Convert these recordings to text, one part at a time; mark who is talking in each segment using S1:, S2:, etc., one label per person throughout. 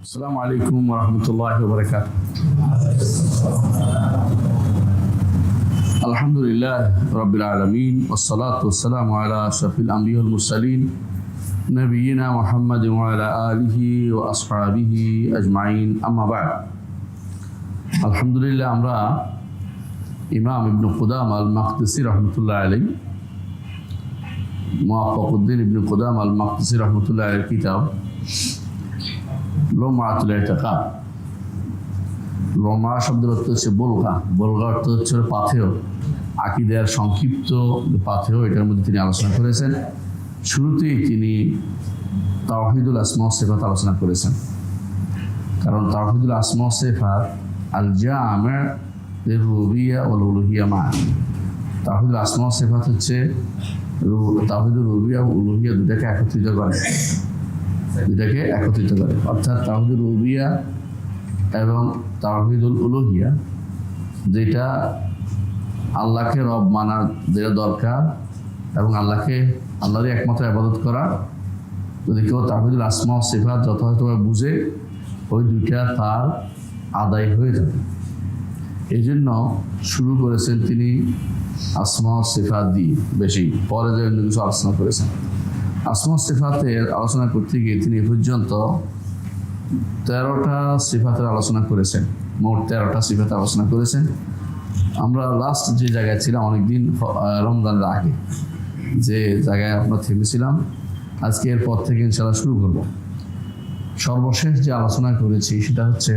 S1: আসসালামু আলাইকুম ওয়া রাহমাতুল্লাহি ওয়া বারাকাতুহু। আলহামদুলিল্লাহ রাব্বিল আলামিন ওয়াসসালাতু ওয়াসসালামু আলা আশরাফিল আমবিয়া ওয়াল মুরসালিন নবিয়িনা মুহাম্মাদিন ওয়া আলা আলিহি ওয়া আসহাবিহি আজমাইন, আম্মা বা'দ। আলহামদুলিল্লাহ, আমরা ইমাম ইবনে কুদামা আল মাকদিসি রাহমাতুল্লাহ আলাইহি, মুওয়াফফাকুদ্দিন ইবনে কুদামা আল মাকদিসি রাহমাতুল্লাহ আলাইহির কিতাব লমাআতুল ইতিকাদ। লমা শব্দের অর্থ হচ্ছে বলগা, বলগা অর্থ হচ্ছে পাথেয়, আকীদার সংক্ষিপ্ত পাথেয়। এটার মধ্যে তিনি আলোচনা করেছেন। শুরুতেই তিনি তাওহীদুল আসমা ওয়াস সিফাত আলোচনা করেছেন, কারণ তাওহীদুল আসমা ওয়াস সিফাত আল জামি' লির-রুবুবিয়্যা ওয়াল উলুহিয়্যা মা। তাওহীদুল আসমা ওয়াস সিফাত হচ্ছে তাওহীদুর রুবুবিয়্যা ও উলুহিয়্যা দুটাকে একত্রিত করে, অর্থাৎ তাওহীদুর রুবুবিয়্যা এবং তাওহীদুল উলুহিয়্যা, যেটা আল্লাহকে রব মানার যেটা দরকার এবং আল্লাহরই একমাত্র ইবাদত করা, যদি কেউ তাওহীদুল আসমা ওয়াস সিফাত যথাযথভাবে বুঝে, ওই দুইটা তার আদায় হয়ে যাবে। এই জন্য শুরু করেছেন তিনি আসমা ওয়াস সিফাত দিয়ে, বেশি পরে যে অন্য কিছু আলোচনা করেছেন। আসমা ওয়াস সিফাতের আলোচনা করতে গিয়ে তিনি এ পর্যন্ত 13টা সিফাতের আলোচনা করেছেন, মোট 13টা সিফাতের আলোচনা করেছেন। আমরা লাস্ট যে জায়গায় ছিলাম অনেকদিন রমজানের আগে, যে জায়গায় আমরা থেমেছিলাম, আজকে এরপর থেকে ইনশাআল্লাহ শুরু করব। সর্বশেষ যে আলোচনা করেছি সেটা হচ্ছে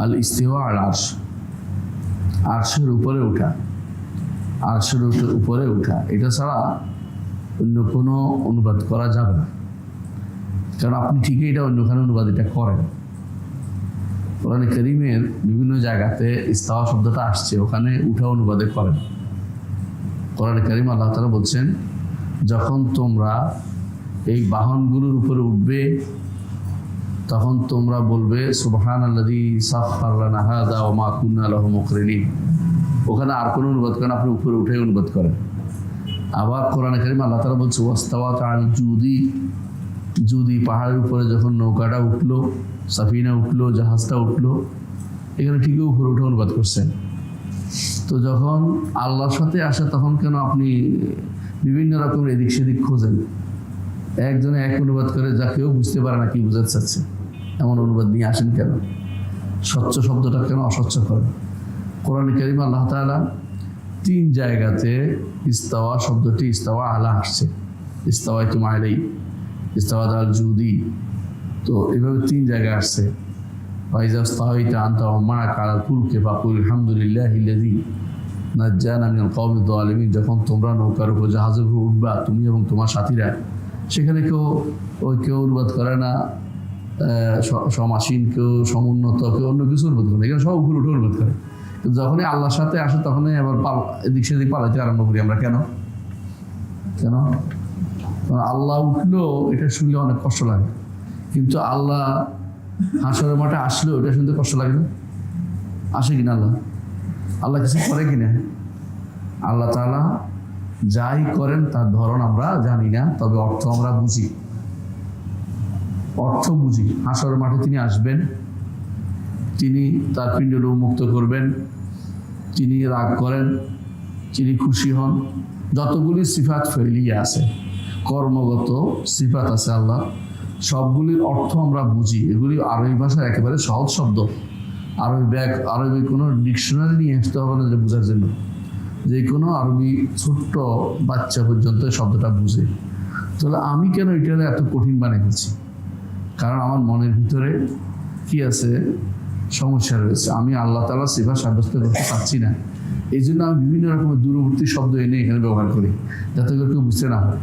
S1: আল ইস্তিওয়া আল আরশ, আরশের উপরে ওঠা, আরশের উপরে ওঠা। এটা ছাড়া অন্য কোনো অনুবাদ করা যাবে না, কারণ আপনি ঠিকই এটা অন্যখানে অনুবাদ এটা করেন। কোরআনে কারীমের বিভিন্ন জায়গাতে ইস্তাওয়া শব্দটা আসছে, ওখানে উঠা অনুবাদে করেন। কোরআনে কারীম আল্লাহ তাআলা বলছেন, যখন তোমরা এই বাহনগুলোর উপরে উঠবে তখন তোমরা বলবে সুবহানাল্লাযী সাখখারা লানা হাযা ওয়া মা কুন্না লাহু মুকরিনিন। ওখানে আর কোনো অনুবাদ করেন, আপনি উপরে উঠে অনুবাদ করেন। আবার কোরআনে কারীম আল্লাহ তাআলা বলছে ওয়াস্তাওয়াত আল জুদি, পাহাড়ের উপরে যখন নৌকাটা উঠলো, সাফিনা উঠলো, জাহাজটা উঠলো, এখানে ঠিকই উপরে উঠে অনুবাদ করছেন। তো যখন আল্লাহর সাথে আসে তখন কেন আপনি বিভিন্ন রকমের এদিক সেদিক খোঁজেন? একজনে এক অনুবাদ করে, যা কেউ বুঝতে পারে না কি বোঝাতে চাচ্ছে, এমন অনুবাদ নিয়ে আসেন কেন? স্বচ্ছ শব্দটা কেন অস্বচ্ছ করেন? কোরআনে কারীম আল্লাহ তাআলা 3 জায়গাতে ইস্তাওয়া শব্দটি ইস্তাওয়া আলা আসছে, ইস্তাওয়াতু আলাইহি, ইস্তাওয়াত আল জুদি। তো এইভাবে 3 জায়গায় আসছে। ফাইজা ইস্তাওয়াইতা আনতা ওয়া মা'আকা আলাল ফুলকি ফাকুল আলহামদুলিল্লাহিল্লাযী নাজ্জানা মিনাল কওমিয যালিমিন। যখন তোমরা নৌকার উপর, জাহাজের উপর উঠবা, তুমি এবং তোমার সাথীরা, সেখানে কেউ অনুবাদ করে না সমাসীন, কেউ সমুন্নত, কেউ অন্য কিছু অনুবাদ করে না, এখানে সব উপরে উঠে অনুবাদ করে। কিন্তু যখনই আল্লাহর সাথে আসে তখনই আবার এদিক সেদিক পালাতে আরম্ভ করি আমরা। কেন? আল্লাহ উঠলো, এটা শুনলে অনেক কষ্ট লাগে, কিন্তু আল্লাহ হাসরের মাঠে আসলেও এটা শুনতে কষ্ট লাগে না? আসে কিনা? আল্লাহ কিছু করে কিনা? আল্লাহ তাআলা যাই করেন তার ধরন আমরা জানি না, তবে অর্থ আমরা বুঝি, হাসরের মাঠে তিনি আসবেন, তিনি তার পিণ্ডগুলো উন্মুক্ত করবেন, তিনি রাগ করেন, তিনি খুশি হন। যতগুলি সিফাত ফেলিয়া আছে, কর্মগত সিফাত আছে আল্লাহ, সবগুলির অর্থ আমরা বুঝি। এগুলি আরবি ভাষার একেবারে সহজ শব্দ। আরবি কোনো ডিকশনারি নিয়ে আসতে হবে না যে বোঝার জন্য। যে কোনো আরবি ছোট্ট বাচ্চা পর্যন্ত শব্দটা বুঝে। তাহলে আমি কেন এটা এত কঠিন বানিয়ে ফেলছি? কারণ আমার মনের ভিতরে কি আছে? সমস্যা রয়েছে। আমি আল্লাহ তাআলার সিফাত সাব্যস্ত করতে পারছি না। এই জন্য আমি বিভিন্ন রকমের দূরবর্তী শব্দ এনে এখানে ব্যবহার করি, যাতে করে কেউ বুঝতে না হয়।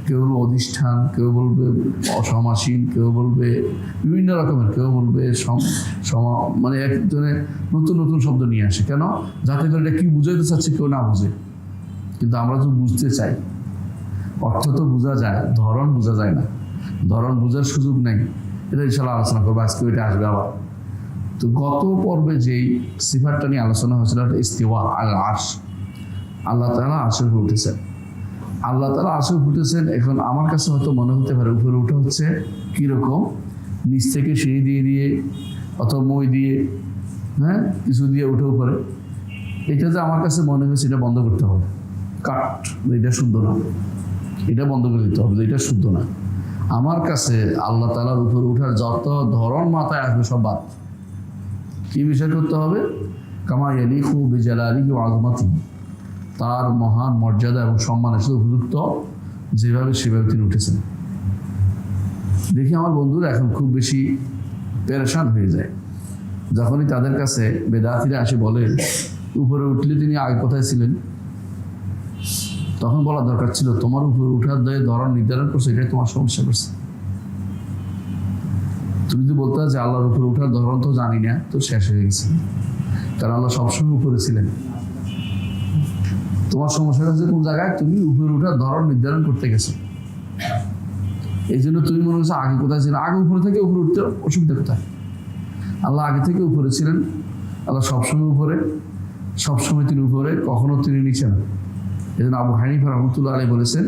S1: কেউ বলবে অধিষ্ঠান, কেউ বলবে অসমাসীন, কেউ বলবে বিভিন্ন রকমের, কেউ বলবে মানে এক ধরনের নতুন নতুন শব্দ নিয়ে আসে। কেন? যাতে করে এটা কি বুঝাইতে চাচ্ছে কেউ না বুঝে। কিন্তু আমরা তো বুঝতে চাই, অর্থ তো বোঝা যায়, ধরন বোঝা যায় না। ধরন বোঝার সুযোগ নেই। এটা ইনশাআল্লাহ আলোচনা করবো, আজকে ওইটা আসবে আবার। তো গত পর্বে যেই সিফাতটা নিয়ে আলোচনা হয়েছিল, ইস্তিওয়া আল আরশ, আল্লাহ তাআলা আরশের উপরে উঠেছেন। আল্লাহ তাআলা আরশে উঠেছেন। এখন আমার কাছে হয়তো মনে হতে পারে উপরে উঠা হচ্ছে কীরকম, নিচ থেকে সিঁড়ি দিয়ে দিয়ে অথবা মই দিয়ে, হ্যাঁ, কিছু দিয়ে উঠে উপরে, এটাতে আমার কাছে মনে হয়েছে এটা বন্ধ করতে হবে। কাট, এটা শুদ্ধ না, এটা বন্ধ করে দিতে হবে, এটা শুদ্ধ না। আমার কাছে আল্লাহ তাআলার উপরে উঠার যত ধরন মাথায় আসবে সব বাদ। কি বিষয় করতে হবে? কামা ইয়ালিকু বিজালালিহি ওয়া আযমাতিহি, তার মহান মর্যাদা এবং সম্মানের সাথে উপযুক্ত যেভাবে সেভাবে তিনি উঠেছেন। দেখি আমার বন্ধুরা এখন খুব বেশি পেরেশান হয়ে যায় যখনই তাদের কাছে বেদাতিরা আসে বলে উপরে উঠলে তিনি আগে কোথায় ছিলেন। তখন বলা দরকার ছিল তোমার উপরে উঠার ধরন নির্ধারণ করছে, এটাই তোমার সমস্যা করছে। তুমি যদি বলতে যে আল্লাহর উপরে উঠার ধরন তো জানি না, তো শেষ হয়ে গেছে, কারণ আল্লাহ সবসময় উপরে ছিলেন। তোমার সমস্যাটা হচ্ছে কোন জায়গায় তুমি উপরে উঠার ধরন নির্ধারণ করতে গেছো। এই জন্য তুমি মনে করছো আগে কোথায় ছিলেন, আগে উপরে থেকে উপরে উঠতে অসুবিধা কোথায়? আল্লাহ আগে থেকে উপরে ছিলেন, আল্লাহ সবসময় উপরে, সবসময় তিনি উপরে, কখনো তিনি নিচে না। এই জন্য আবু হানিফা রাহমাতুল্লাহ আলাইহি বলেছেন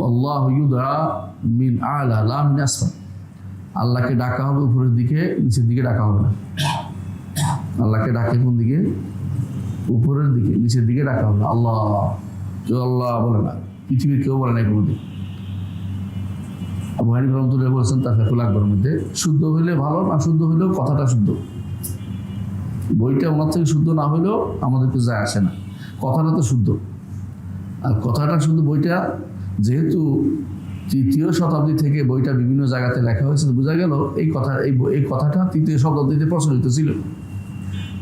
S1: আল্লাহু ইউদা মিন আলা লা মিন আসফাল, আল্লাহকে ডাকা হবে উপরের দিকে, নিচের দিকে ডাকা হবে না। আল্লাহকে ডাকে কোন দিকে? উপরের দিকে, নিচের দিকে ডাকা হবে না। আল্লাহ, কেউ আল্লাহ বলে না, পৃথিবীর কেউ বলে না কোনোদিন। আবু হানিফা রাহমাতুল্লাহ বলেছেন তার ফাতুল আকবরের মধ্যে, শুদ্ধ হইলে ভালো, না শুদ্ধ হইলেও কথাটা শুদ্ধ। বইটা ওনার থেকে শুদ্ধ না হইলেও আমাদেরকে যায় আসে না, কথাটা তো শুদ্ধ। আর কথাটা শুদ্ধ, বইটা যেহেতু 3য় শতাব্দী থেকে বইটা বিভিন্ন জায়গাতে লেখা হয়েছে, বোঝা গেল এই কথাটা 3য় শতাব্দীতে প্রচলিত ছিল।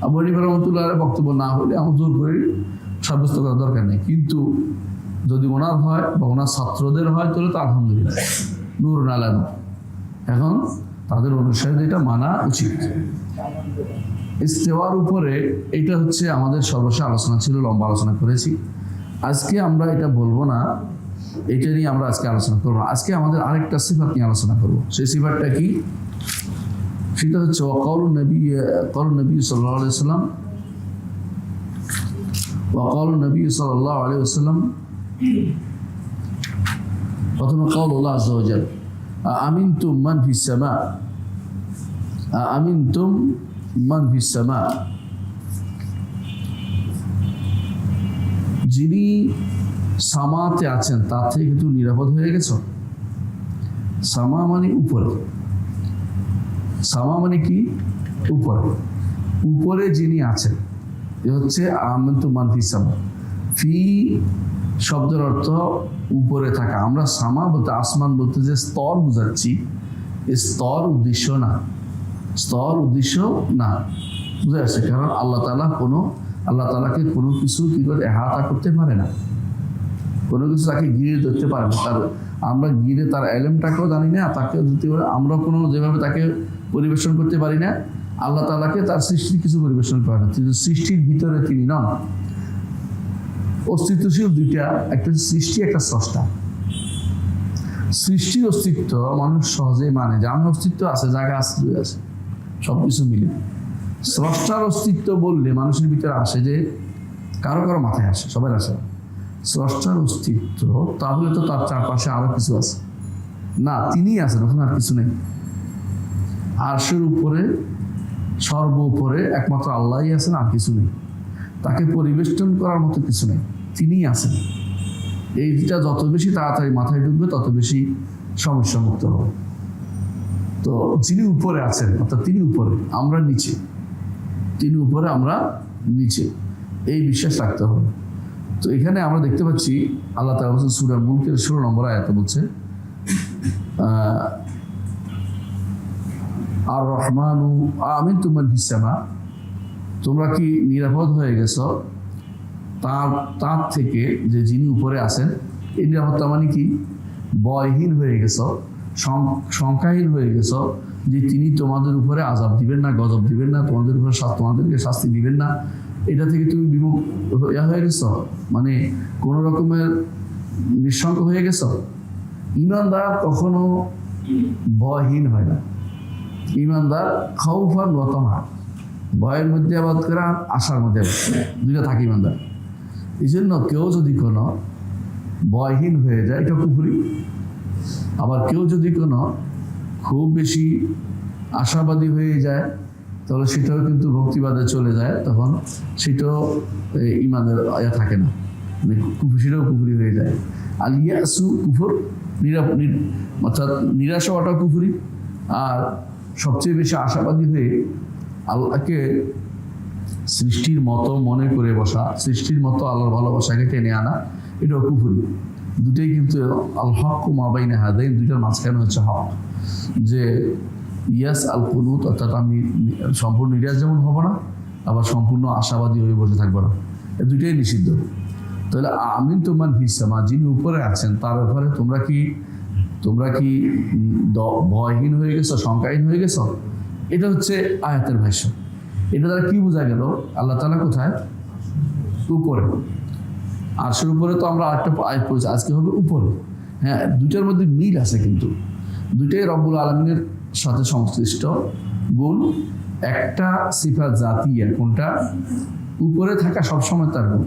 S1: আবু হানিফা রাহমাতুল্লাহ বক্তব্য না হলে আমার জোর করে সাব্যস্ত করার দরকার নেই, কিন্তু যদি ওনার হয় বা ওনার ছাত্রদের হয় তাহলে তো আলহামদুলিল্লাহ, নূর আলা নূর। এখন তাদের অনুসারে এটা মানা উচিত। ইস্তেওয়ার উপরে এটা হচ্ছে আমাদের সর্বশেষ আলোচনা ছিল, লম্বা আলোচনা করেছি। আজকে আমরা এটা বলবো না, এটা নিয়ে আমরা আজকে আলোচনা করবো। আজকে আমাদের আরেকটা সিফাত নিয়ে আলোচনা করবো। সেই সিফাতটা কি? সেটা হচ্ছে ওয়াকাউলুন নবী সাল্লাল্লাহু আলাইহি ওয়াসাল্লাম, ওয়াকাউলুন নবী সাল্লাল্লাহু আলাইহি ওয়াসাল্লাম, প্রথমে কাউলুল্লাহ আযজা ওয়া জাল, আমিনতুম মান ফিস সামা, আমিনতুম মান ফিস সামা, যিনি সামাতে আছেন তার থেকে কিন্তু নিরাপদ হয়ে গেছ। সামা মানে উপরে, সামা মানে কি? উপরে, উপরে যিনি আছেন, এ হচ্ছে আমিনতুম মান ফিস সামা। ফি শব্দের অর্থ উপরে থাকা। আমরা সামা বলতে, আসমান বলতে যে স্তর বুঝাচ্ছি, এই স্তর উদ্দেশ্য না, স্তর উদ্দেশ্য না, বুঝা যাচ্ছে? কারণ আল্লাহ তাআলাকে কোনো কিছু কি করে এহাতা করতে পারে না, কোনো কিছু তাকে ঘিরে ধরতে পারে না। আমরা ঘিরে তার এলেমটাকেও জানি না, তাকে ধরতে পারে, আমরা কোনো যেভাবে তাকে পরিবেশন করতে পারি না, আল্লাহ তাআলাকে তার সৃষ্টির কিছু পরিবেশন করে না। কিন্তু সৃষ্টির ভিতরে তিনি নন। অস্তিত্বশীল দুইটা, একটা সৃষ্টি, একটা স্রষ্টা। সৃষ্টির অস্তিত্ব মানুষ সহজেই মানে যে আমার অস্তিত্ব আছে, জায়গা আছে, সবকিছু মিলে। স্রষ্টার অস্তিত্ব বললে মানুষের ভিতরে আসে যে কারো কারো মাথায় আসে, সবাই আসে স্রষ্টার অস্তিত্ব, তাহলে তো তার চারপাশে আরো কিছু আছে না, তিনি আছেন, ওখানে আর কিছু নেই। আরশের উপরে, সর্ব উপরে একমাত্র আল্লাহই আছেন, আর কিছু নেই। তাকে পরিবেষ্টন করার মতো কিছু নেই, তিনিই আছেন। এইটা যত বেশি তাড়াতাড়ি মাথায় ঢুকবে তত বেশি সমস্যা মুক্ত হবে। তো যিনি উপরে আছেন, অর্থাৎ তিনি উপরে, আমরা নিচে, তিনি উপরে, আমরা নিচে, এই বিশ্বাস রাখতে হবে। তো এখানে আমরা দেখতে পাচ্ছি আল্লাহ তাআলা বলেছেন সূরা মুলকের 16 নম্বর আয়াতে বলছে আর রহমানু আমিনতুম মান ফিস সামা, তোমরা কি নিরাপদ হয়ে গেছো তার থেকে যে যিনি উপরে আছেন। এই নিরাপত্তা মানে কি? ভয়হীন হয়ে গেছো, সংখ্যাহীন হয়ে গেছো, যে তিনি তোমাদের উপরে আযাব দিবেন না, গজব দিবেন না, তোমাদের উপরে তোমাদেরকে শাস্তি দিবেন না, এটা থেকে তুমি বিমুখ হয়ে গেছো, মানে কোন রকমের নিঃসঙ্গ হয়ে গেছো। ঈমানদার কখনো ভয়হীন হয় না। ঈমানদার খাউফান ওয়া তামা, ভয়ের মধ্যে আবাদ করা, আশার মধ্যে আবাদ করা, দুইটা থাকে ঈমানদার। এই জন্য কেউ যদি কোনো ভয়হীন হয়ে যায়, এটা কুফরি। আবার কেউ যদি কোনো খুব বেশি আশাবাদী হয়ে যায় তাহলে সেটাও কিন্তু ভক্তিবাদে চলে যায়, তখন সেটাও ইমানের আয়া থাকে না, মানে সেটাও কুফুরি হয়ে যায়। আল ইয়াসু কুফর, অর্থাৎ নিরাশ হওয়াটাও কুফুরি। আর সবচেয়ে বেশি আশাবাদী হয়ে আল্লাহকে সৃষ্টির মতো মনে করে বসা, সৃষ্টির মতো আল্লাহর ভালোবাসাকে টেনে আনা, এটাও কুফুরি। দুটোই কিন্তু আল হক মা বাইনা হাদাইন, দুইটার মাঝখানে হচ্ছে হক। যে ইয়াস আল কুনুত, অর্থাৎ আমি সম্পূর্ণ নিরাশ যেমন হব না, আবার সম্পূর্ণ আশাবাদী হয়ে বসে থাকবো না, এই দুইটাই নিষিদ্ধ। তাহলে আমিন তুমান ফিসামা, যিনি উপরে আছেন তার ব্যাপারে তোমরা কি ভয়হীন হয়ে গেছো, শঙ্কাহীন হয়ে গেছো? এটা হচ্ছে আয়াতের ভাষ্য। এটা দ্বারা কি বোঝা গেল? আল্লাহ তাআলা কোথায়? উপরে। আরশের উপরে তো আমরা আরেকটা আয়াত পড়েছি, আজকে হবে উপরে। হ্যাঁ, দুইটার মধ্যে মিল আছে, কিন্তু দুইটাই রব্বুল আলামিনের সাথে সংশ্লিষ্ট গুণ। একটা সিফাত জাতিয়া, কোনটা? উপরে থাকা সবসময় তার গুণ।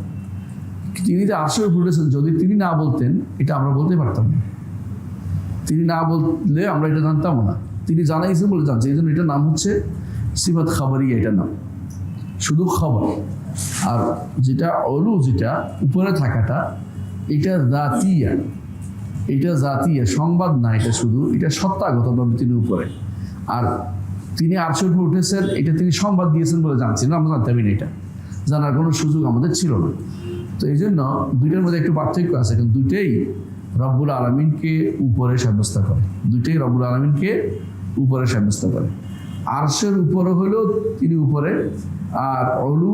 S1: তিনি যে আরশের উপরে উঠেছেন, যদি তিনি না বলতেন এটা আমরা বলতে পারতাম না। তিনি না বললে আমরা এটা জানতাম না, তিনি জানাইছেন বলে জানছি, এই জন্য এটার নাম হচ্ছে সিফাত খাবারিয়া, এটার নাম শুধু খবর। আর যেটা অলু, যেটা উপরে থাকাটা, এটা জাতিয়া, এটা জাতিয়া, সংবাদ না, এটা শুধু, এটা সত্তাগতভাবে তিনি উপরে। আর তিনি আরশের উপরে উঠেছেন, এটা তিনি সংবাদ দিয়েছেন বলে জানছিলাম, আমরা জানতামই না, এটা জানার কোনো সুযোগ আমাদের ছিল না। তো এই জন্য দুইটার মধ্যে একটু পার্থক্য আছে, কিন্তু দুইটাই রব্বুল আলামিনকে উপরে সাব্যস্ত করে, দুইটাই রব্বুল আলামিনকে উপরে সাব্যস্ত করে। আরশের উপরে হলেও তিনি উপরে, আর অলু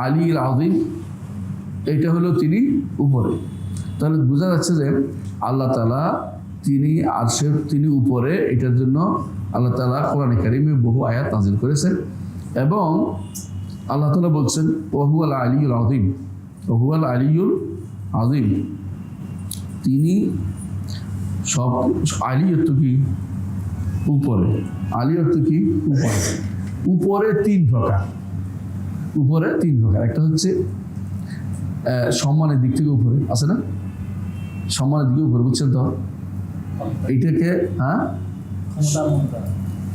S1: আলীল আযীম এটা হলো তিনি উপরে। তাহলে বোঝা যাচ্ছে যে আল্লাহ তাআলা তিনি আরশের, তিনি উপরে। এটার জন্য আল্লাহ তাআলা কোরআনে কারিমে বহু আয়াত নাযিল করেছেন, এবং আল্লাহ তাআলা বলছেন ওয়াহুয়াল আলিয়ুল আযীম, ওয়াহুয়াল আলিয়ুল আযীম, তিনি সব। আলী অর্থ কি? উপরে। আলী অর্থ কি? উপরে। উপরে তিন প্রকার, উপরে তিন প্রকার। একটা হচ্ছে সম্মানের দিক থেকে উপরে, আছে না? সম্মানের দিকে উপরে, বুঝছেন তো? এইটাকে, হ্যাঁ,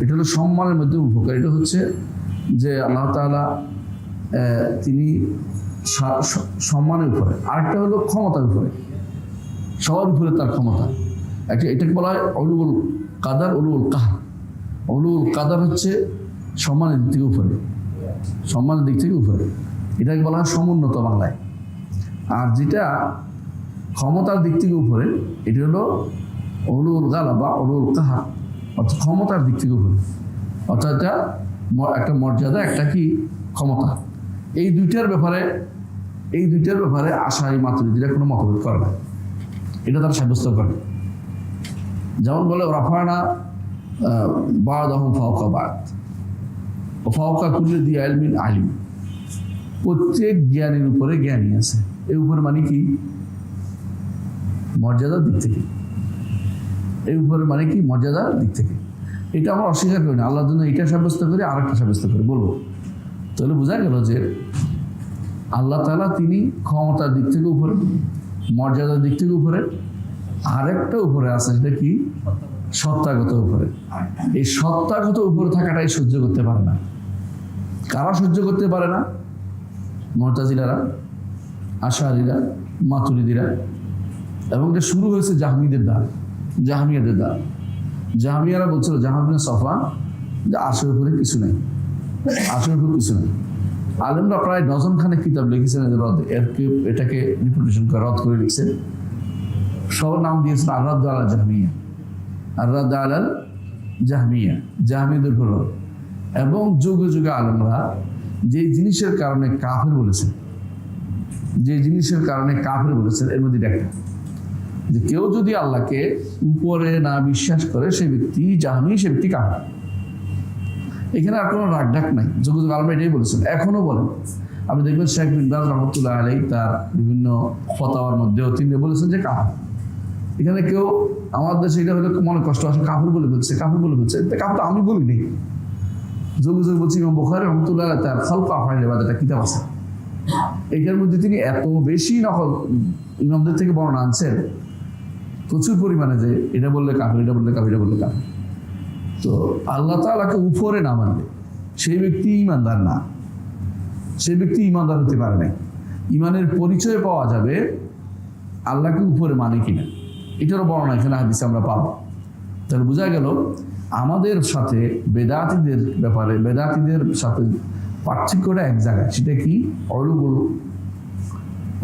S1: এটা হলো সম্মানের মধ্যে উপকার। এটা হচ্ছে যে আল্লাহ তাআলা তিনি সম্মানের উপরে। আরেকটা হলো ক্ষমতার উপরে, সবার উপরে তার ক্ষমতা। এটাকে বলা হয় উলুল কাদার, উলুল কাহার। উলুল কাদার হচ্ছে সম্মানের দিক থেকে উপরে, সম্মানের দিক থেকে উপরে, এটাকে বলা হয় সমুন্নত বাংলায়। আর যেটা ক্ষমতার দিক থেকে উপরে, এটা হলো উলুল গালাবা, উলুল কাহার, অর্থাৎ ক্ষমতার দিক থেকে উপরে, অর্থাৎ এটা একটা মর্যাদা, একটা কি ক্ষমতা। এই দুইটার ব্যাপারে আশারি মাতুরিদিরা কোনো মতভেদ করে না, এটা তারা সাব্যস্ত করে। যেমন বলে রাফানা বা'দাহুম ফাওকা বা'দ ওয়া ফাওকা কুল্লি যি ইলমিন আলিম, প্রত্যেক জ্ঞানীর উপরে জ্ঞানী আছে। এর উপরে মানে কি? মর্যাদার দিক থেকে। এই উপরে মানে কি? মর্যাদার দিক থেকে। এটা আমরা অস্বীকার করি না, আল্লাহর জন্য এটা সাব্যস্ত করি, আর একটা সাব্যস্ত করি, বলবো। তাহলে বোঝা গেল যে আল্লাহ তাআলা তিনি ক্ষমতার দিক থেকে উপরে, মর্যাদার দিক থেকে উপরে, আরেকটা উপরে আছে, সেটা কি? সত্তাগত উপরে। এই সত্তাগত উপরে থাকাটাই সহ্য করতে পারে না। কারা সহ্য করতে পারে না? মুতাজিলারা, আশারিরা, মাতুরিদিরা, এবং এটা শুরু হয়েছে জাহমিদের দ্বারা, জাহমিয়াদের দ্বারা। জাহমিয়ারা বলছিল, জাহমিয়া সফা, যে আরশের উপরে কিছু নেই, আরশের উপরে কিছু নেই। আলেমরা প্রায় ডজনখানে কিতাব লিখেছেন এটাকে রিপুটেশন করে, রদ করে লিখছেন। সবার নাম দিয়েছেন আর-রাদ আলাল জাহমিয়া, আর-রাদ আলাল জাহমিয়া, জাহমিয়াদের উপর। এবং যুগে যুগে আলেমরা যে জিনিসের কারণে কাফের বলেছেন, যে জিনিসের কারণে কাফের বলেছেন, এর মধ্যে একটা, যে কেউ যদি আল্লাহকে উপরে না বিশ্বাস করে, সে ব্যক্তি জাহমি, সে ব্যক্তি কাফের। এখানে আর কোনো রাগ ঢাক নাই, যুগ যুগ আলেমরা এটাই বলেছেন, এখনো বলেন। আপনি দেখবেন শেখ বিন বাজ রহমতুল্লাহ আলাইহি তার বিভিন্ন ফতোয়ার মধ্যেও তিনি বলেছেন যে কাফের। এখানে কেউ আমার দেশে এটা হলে মনে কষ্ট আসে, কাফের বলে বলছে, কাফের বলে বলছে, কাফের আমি বলিনি। যুগ যুগ বলছি ইমাম বুখারী রহমতুল্লাহ আলাইহি তার খালক আফআইল ইবাদাত একটা কিতাব আছে, এইটার মধ্যে তিনি এত বেশি নকল ইমামদের থেকে বর্ণনা আনছেন প্রচুর পরিমাণে, যে এটা বললে কাফের, এটা বললে কাফের, এটা বললে কাফের। তো আল্লাহ তাআলাকে উপরে না মানলে সেই ব্যক্তি ঈমানদার না, সেই ব্যক্তি ঈমানদার হতে পারে না। ঈমানের পরিচয় পাওয়া যাবে আল্লাহকে উপরে মানে কিনা, এটারও বর্ণনা এখানে হাদিসে আমরা পাবো। তাহলে বোঝা গেল আমাদের সাথে বেদাতীদের ব্যাপারে, বেদাতীদের সাথে পার্থক্যটা এক জায়গায়, সেটা কি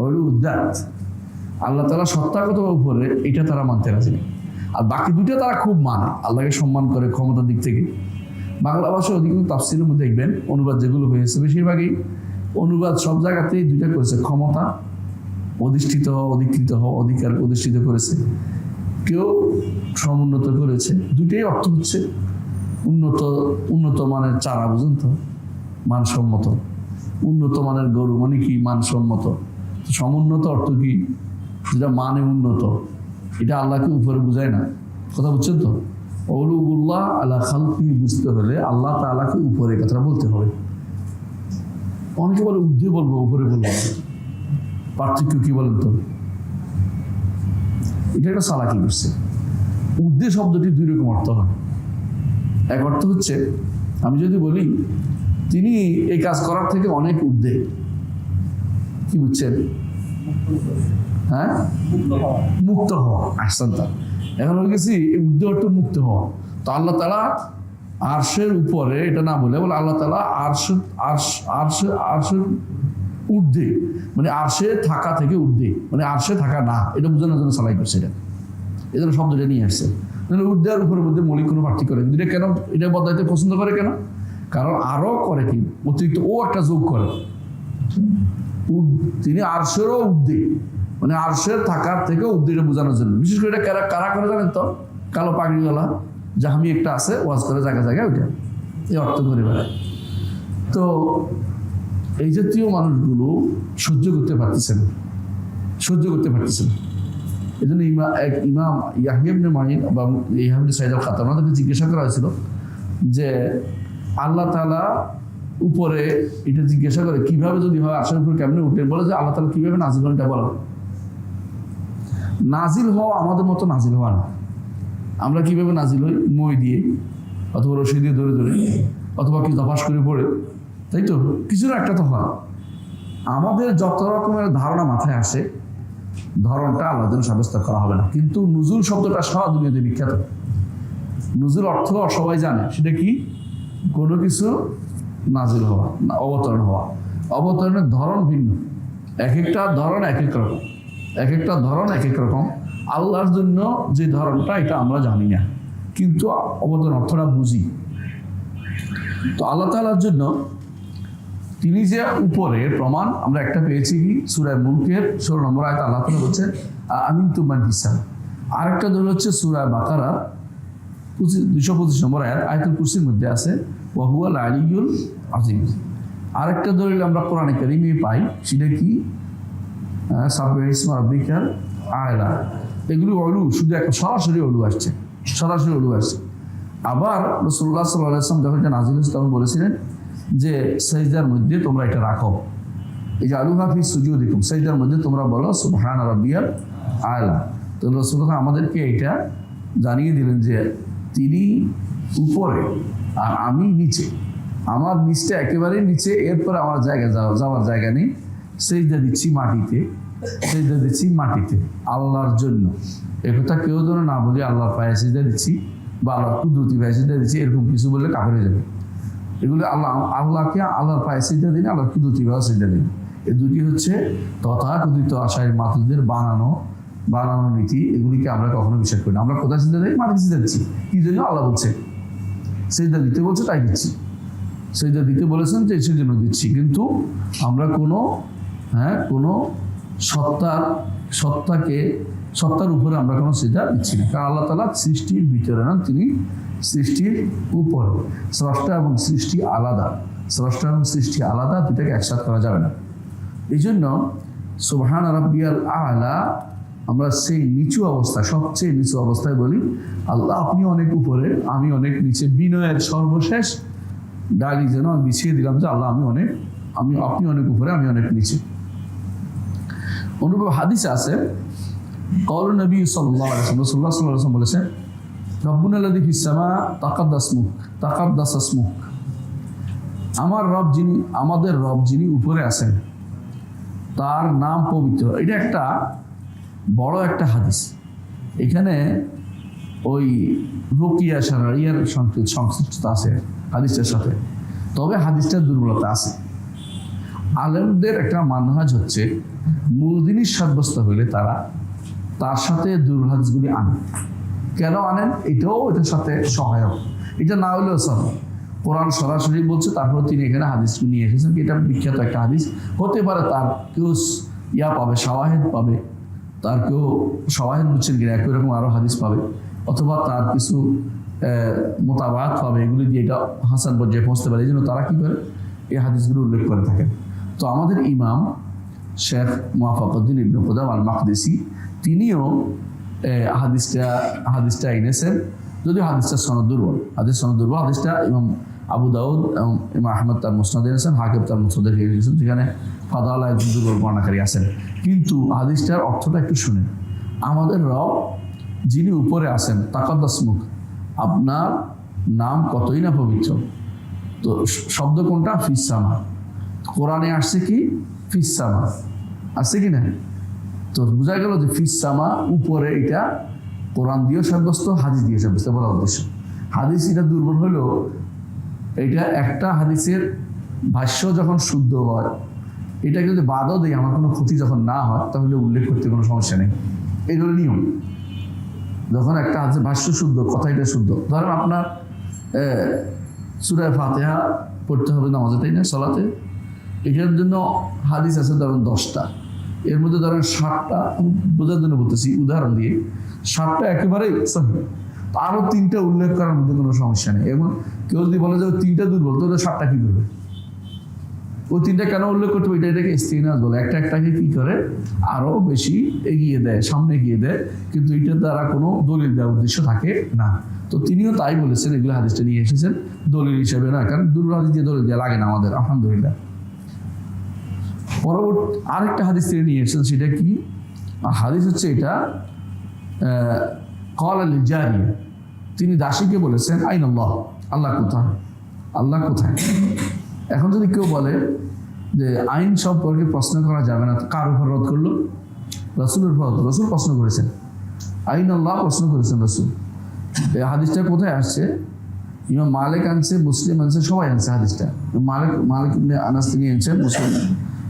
S1: অলু উদ্দাত, আল্লাহ তাআলা সত্তাগত উপরে, এটা তারা মানতে রাজি নেই। আর বাকি দুইটা তারা খুব মানে, আল্লাহকে সম্মান করে ক্ষমতার দিক থেকে। বাংলা ভাষায় অধিকাংশ তাফসীরের মধ্যে দেখবেন অনুবাদ যেগুলো হয়েছে বেশিরভাগই অনুবাদ সব জায়গাতেই দুইটা করেছে, ক্ষমতা অধিষ্ঠিত হওয়া, অধিকৃত হওয়া, অধিকার অধিষ্ঠিত করেছে, কেউ সমুন্নত করেছে। দুইটাই অর্থ হচ্ছে উন্নত মানের চারা, বুঝুন তো, মানসম্মত। উন্নত মানের গরু মানে কি? মানসম্মত। সমুন্নত অর্থ কি? যেটা মানে উন্নত, এটা আল্লাহকে উপরে বুঝায় না। কথা বুঝছেন তো? উলুউল্লাহ আলা খালকিহি বুঝতে হলে আল্লাহ তাআলাকে উপরে কথাটা বলতে হবে। অনেকে বলে ঊর্ধ্বে বলবো, উপরে বলবো, পার্থক্য কি বলেন তো? এটা একটা চালাকি করছে। ঊর্ধ্বে শব্দটি দুই রকম অর্থ হয়। এক অর্থ হচ্ছে, আমি যদি বলি তিনি এই কাজ করার থেকে অনেক ঊর্ধ্বে, কি বুঝছেন? হ্যাঁ, মুক্ত হওয়া। আহসান। এখন হয়ে গেছি ঊর্ধ্বে অর্থ মুক্ত হওয়া। তো আল্লাহ তাআলা আরশের উপরে এটা না বলে আল্লাহ তাআলা আরশের ঊর্ধ্বে, মানে আরশে থাকা থেকে ঊর্ধ্বে, মানে আরশে থাকা না, এটা বোঝানোর জন্য সালাই করছে। এটা এই জন্য শব্দটা নিয়ে আসছে। ঊর্ধ্বে আর উপরের মধ্যে মৌলিক কোনো পার্থক্য নেই। এটা কেন এটা বদলাইতে পছন্দ করে কেন? কারণ আরো করে কি অতিরিক্ত ও একটা যোগ করে, তিনি আরশেরও ঊর্ধ্বে, মানে আরশের থাকার থেকে ঊর্ধ্বে বোঝানোর জন্য। বিশেষ করে এটা কারা করে জানেন তো? কালো পাগড়িওয়ালা জাহামি একটা আছে, ওয়াজ করে জায়গায় জায়গায়, ওইটা এই অর্থ করে বেড়ায়। তো এই জাতীয় মানুষগুলো সহ্য করতে পারতেছে না। এই জন্য ইমাম ইয়াহইয়া ইবনে মাঈন বা ইয়াহইয়া ইবনে সাঈদ আল খাত্তাবী, ওনাদেরকে জিজ্ঞাসা করা হয়েছিল যে আল্লাহ তাআলা উপরে, এটা জিজ্ঞাসা করে কিভাবে যদি হয় আরশের উপর কেমনে উঠে? বলে যে আল্লাহ তাআলা কিভাবে নাজিল হন এটা বলো। নাজিল হওয়া আমাদের মতো নাজিল হওয়া না। আমরা কিভাবে নাজিল হই? মই দিয়ে, অথবা রশি দিয়ে ধরে ধরে, অথবা কি দফাস করে পড়ে, তাই তো? কিছু একটা তো হয়। আমাদের যত রকমের ধারণা মাথায় আসে, ধরনটা আল্লাহর জন্য সাব্যস্ত করা হবে না। কিন্তু নুজুল শব্দটা সারা দুনিয়াতে বিখ্যাত। নুজুল অর্থ সবাই জানে, সেটা কি? কোনো কিছু নাজিল হওয়া, অবতরণ হওয়া। অবতরণের ধরন ভিন্ন, এক একটা ধরন এক এক রকম, এক একটা ধরন এক এক রকম। আল্লাহর জন্য যে ধরনটা, এটা আমরা জানি না, কিন্তু অবতরণ অর্থটা বুঝি। তো আল্লাহ তাআলার জন্য তিনি যে উপরে প্রমাণ আমরা একটা পেয়েছি কি? সূরা মুলকের 16 নম্বর আয়াত আল্লাহ তাআলা বলছেন আমিনতুম মান ফিস সামা। আরেকটা দলিল হচ্ছে সূরা বাকারার 225 নম্বর আয়াত, আয়াতুল কুরসির মধ্যে আছে ওয়া হুয়াল আলিয়্যুল আযীম। আরেকটা দলিল আমরা কোরআনে কারীমে পাই, সেটা কি? সাব্বিহ ইসমা রাব্বিকাল আ'লা। এগুলো অলু, শুধু একটা সরাসরি অলু আসছে, সরাসরি অলু আসছে। আবার রাসূলুল্লাহ সাল্লাল্লাহু আলাইহি ওয়াসাল্লাম যখন এটা নাযিল হয়েছে তখন বলেছিলেন যে সাজদার মধ্যে তোমরা এটা রাখো, এই যে আলুহা ফি সুজুদিকুম, সাজদার মধ্যে তোমরা বলো সুবহানা রাব্বিয়াল আ'লা। তো রাসূলুল্লাহ আমাদেরকে এটা জানিয়ে দিলেন যে তিনি উপরে আর আমি নিচে, আমার নিচটা একেবারেই নিচে, এরপরে আমার যাওয়ার জায়গা নেই। সেজদা দিচ্ছি মাটিতে আল্লাহর জন্য। একথা কেউ যেন না বলি আল্লাহর পায়ে সেজদা দিচ্ছি বা আল্লাহর কুদরতি পায়ে সেজদা দিচ্ছি, এরকম কিছু বললে কাফের হয়ে যাবে। এগুলো আল্লাহকে আল্লাহর পায়ে সেজদা দিন, আল্লাহর কুদরতি পায়ে সেজদা দিন। এই দুটি হচ্ছে তথাকথিত আশারি মাতুদের বানানো নীতি। এগুলিকে আমরা কখনো বিশ্বাস করি না। আমরা কোথায় সেজদা দিই? মাটিতে সেজদা দিচ্ছি। কি জন্য? আল্লাহ বলছে সেজদা দিতে বলছে, তাই দিচ্ছি। সেজদা দিতে বলেছেন যে সেই জন্য দিচ্ছি। কিন্তু আমরা কোনো সত্তার উপরে আমরা কোনো সেজদা দিচ্ছি না। কারণ আল্লাহ তাআলা সৃষ্টির ভিতরে নন, তিনি সৃষ্টির উপরে। স্রষ্টা এবং সৃষ্টি আলাদা, দুটাকে একসাথে করা যাবে না। এই জন্য সুবহান রাব্বিয়াল আ'লা আমরা সেই নিচু অবস্থা, সবচেয়ে নিচু অবস্থায় বলি আল্লাহ আপনি অনেক উপরে, আমি অনেক নিচে। বিনয়ের সর্বশেষ ডালি যেন আমি বিছিয়ে দিলাম যে আল্লাহ আপনি অনেক উপরে, আমি অনেক নিচে। অনুরূপ হাদিসে আছে, কওলুন নবী সাল্লাল্লাহু আলাইহি ওয়াসাল্লাম, রাসূলুল্লাহ সাল্লাল্লাহু আলাইহি ওয়াসাল্লাম বলেছেন রব্বুনা আল্লাযী ফিস সামা তাকাদ্দাস ইসমুক, আমার রব যিনি, আমাদের রব যিনি উপরে আছেন তার নাম পবিত্র। এটা একটা বড় একটা হাদিস। এখানে ওই রুকিয়া শারঈয়ার সংশ্লিষ্টতা আছে হাদিসের সাথে, তবে হাদিসটার দুর্বলতা আছে। আলেমদের একটা মানহাজ হচ্ছে মূল জিনিস সাব্যস্ত হইলে তারা তার সাথে দুর্বল হাদিসগুলি আনেন। কেন আনেন? এটার সাথে সহায়ক। এটা না হলেও সব কোরআন সরাসরি বলছে, তারপর তিনি এখানে হাদিস নিয়ে এসেছেন। এটা বিখ্যাত একটা হাদিস হতে পারে, তার কেউ পাবে, শাওয়াহিদ পাবে, তার কেউ শাওয়াহিদ বুঝছেন কিনা একই রকম আরও হাদিস পাবে, অথবা তার কিছু মোতাবাত পাবে, এগুলি দিয়ে এটা হাসান পর্যায়ে পৌঁছতে পারে। এই জন্য তারা কী করে এই হাদিসগুলো উল্লেখ করে থাকেন। তো আমাদের ইমাম শেখ মুওয়াফাকুদ্দিন ইবনে কুদাম আল মাকদিসি তিনিও হাদিসটা এনেছেন, যদিও হাদিসটা সনদ দুর্বল। হাদিসটা ইমাম আবু দাউদ এবং ইমাম আহমদ তার মুসনাদে এনেছেন, হাকিম তার মুসনাদে এনেছেন, যেখানে ফাদাওয়ালা একজন দুর্বল বর্ণাকারী আছেন। কিন্তু হাদিসটার অর্থটা একটু শুনেন। আমাদের রব যিনি উপরে আছেন তাকাদ্দাস ইসমুক, আপনার নাম কতই না পবিত্র। তো শব্দ কোনটা? ফিস সামা। কোরআনে আসছে কি? ফিস সামা আসছে কি না? তো বোঝা গেল যে ফিস সামা উপরে, এটা কোরআন দিয়েও সাব্যস্ত, হাদিস দিয়ে সাব্যস্ত বলা উদ্দেশ্য। হাদিস এটা দুর্বল হলো, এটা একটা হাদিসের ভাষ্য যখন শুদ্ধ হয়, এটাকে যদি বাদও দেয়, আমার কোনো ক্ষতি যখন না হয়, তাহলে উল্লেখ করতে কোনো সমস্যা নেই। এই হলো নিয়ম। যখন একটা হাদিসের ভাষ্য শুদ্ধ, কথা এটা শুদ্ধ, ধরেন আপনার সূরা ফাতিহা পড়তে হবে নামাজে, তাই না, সালাতে, এটার জন্য হাদিস আছে ধরেন 10টা, এর মধ্যে ধরেন 7টা, বোঝার জন্য বলতেছি উদাহরণ দিয়ে, 7টা একেবারেই সহি, আরও 3টা উল্লেখ করার মধ্যে কোনো সমস্যা নেই। এবং কেউ যদি বলে যে 3টা দুর্বল, তাহলে 7টা কী করবে? ওই 3টা কেন উল্লেখ করতে হবে? এটাকে ইস্তিগনাস বলে। একটাকে কী করে আরও বেশি এগিয়ে দেয়, সামনে এগিয়ে দেয়, কিন্তু এটার দ্বারা কোনো দলিল দেওয়ার উদ্দেশ্য থাকে না। তো তিনিও তাই বলেছেন, এগুলো হাদিসটা নিয়ে এসেছেন দলিল হিসেবে না, কারণ দুর্বল হাদিস দিয়ে দলিল দেওয়া লাগে না আমাদের, আলহামদুলিল্লাহ। পরবর্তী আরেকটা হাদিস তিনি নিয়ে এসেছেন, সেটা কি হাদিস হচ্ছে এটা, ক্বাল লিল জারিয়া, তিনি দাসীকে বলেছেন আইন আল্লাহ, আল্লাহ কোথায়, আল্লাহ কোথায়। এখন যদি কেউ বলে যে আইন সম্পর্কে প্রশ্ন করা যাবে না, কার উপর রদ করলো? রাসূলের উপর। রাসূল প্রশ্ন করেছেন, আইন আল্লাহ প্রশ্ন করেছেন রাসূল। এই হাদিসটা কোথায় আসছে? ইমাম মালিক আনছে, মুসলিম আনছে, সবাই আনছে হাদিসটা। মালিক ইবনে আনাস তিনি এনেছেন,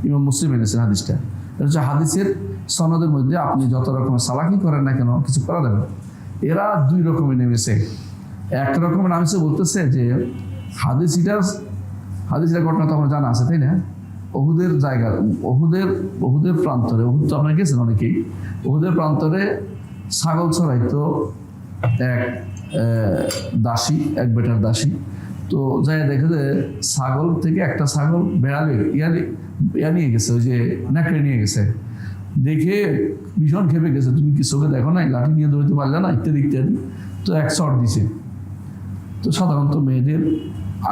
S1: ইমাম মুসলিম এনেছেন হাদিসটা। এটা হচ্ছে হাদিসের সনদের মধ্যে আপনি যত রকমের সালাকি করেন না কেন, কিছু করা যাবে। এরা 2 রকমের নেমেছে। এক রকমের নামছে, বলতেছে যে হাদিসের ঘটনা তো আমার জানা আছে, তাই না? ওহুদের জায়গা, ওহুদের প্রান্তরে, ওহুদ তো আপনারা গেছেন অনেকেই, ওহুদের প্রান্তরে ছাগল চড়াইতো এক দাসী, এক বেটার দাসী। তো যাই দেখে যে ছাগল থেকে একটা ছাগল বেড়ালে নিয়ে গেছে, ওই যে নেকড়ে নিয়ে গেছে। দেখে ভীষণ খেপে গেছে, তুমি কি চোখে দেখো নাই, লাঠি নিয়ে দৌড়তে পারলে না, ইত্যাদি ইত্যাদি। তো এক চট দিছে। তো সাধারণত মেয়েদের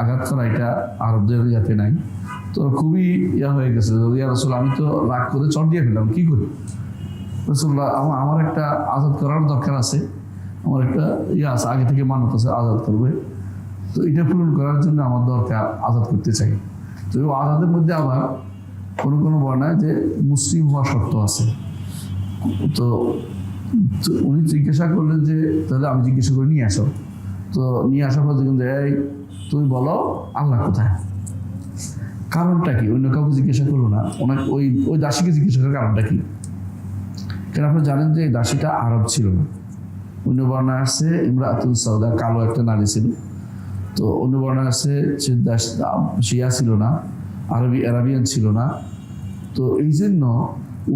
S1: আঘাত করা এটা আরবদের যাতে নাই, তো খুবই হয়ে গেছে, ইয়া রাসূল আমি তো রাগ করে চট দিয়ে ফেললাম, কি করি? রাসূলুল্লাহ, আমার একটা আজাদ করার দরকার আছে, আমার একটা আছে, আগে থেকে মানত আছে আজাদ করবে, তো এটা পূরণ করার জন্য আমার দরকার, আজাদ করতে চাই। তো আজাদের মধ্যে আবার কোনো বর্ণায় যে মুসলিম হওয়া শর্ত আছে। তো উনি জিজ্ঞাসা করলেন যে তাহলে আমি জিজ্ঞাসা করে নিয়ে আসো। তো নিয়ে আসার পর দেখুন যে তুমি বলো আল্লাহ কোথায়। কারণটা কি? অন্য কাউকে জিজ্ঞাসা করলো না, ওনাকে ওই দাসীকে জিজ্ঞাসা করার কারণটা কি? কেন আপনি জানেন যে এই দাসীটা আরব ছিল না। অন্য বর্ণায় আসছে ইমরাতুল সাউদা, কালো একটা নারী ছিল। তো অন্য বর্ণায় আসছে সে শিয়া ছিল না, আরাবিয়ান ছিল না। তো এই জন্য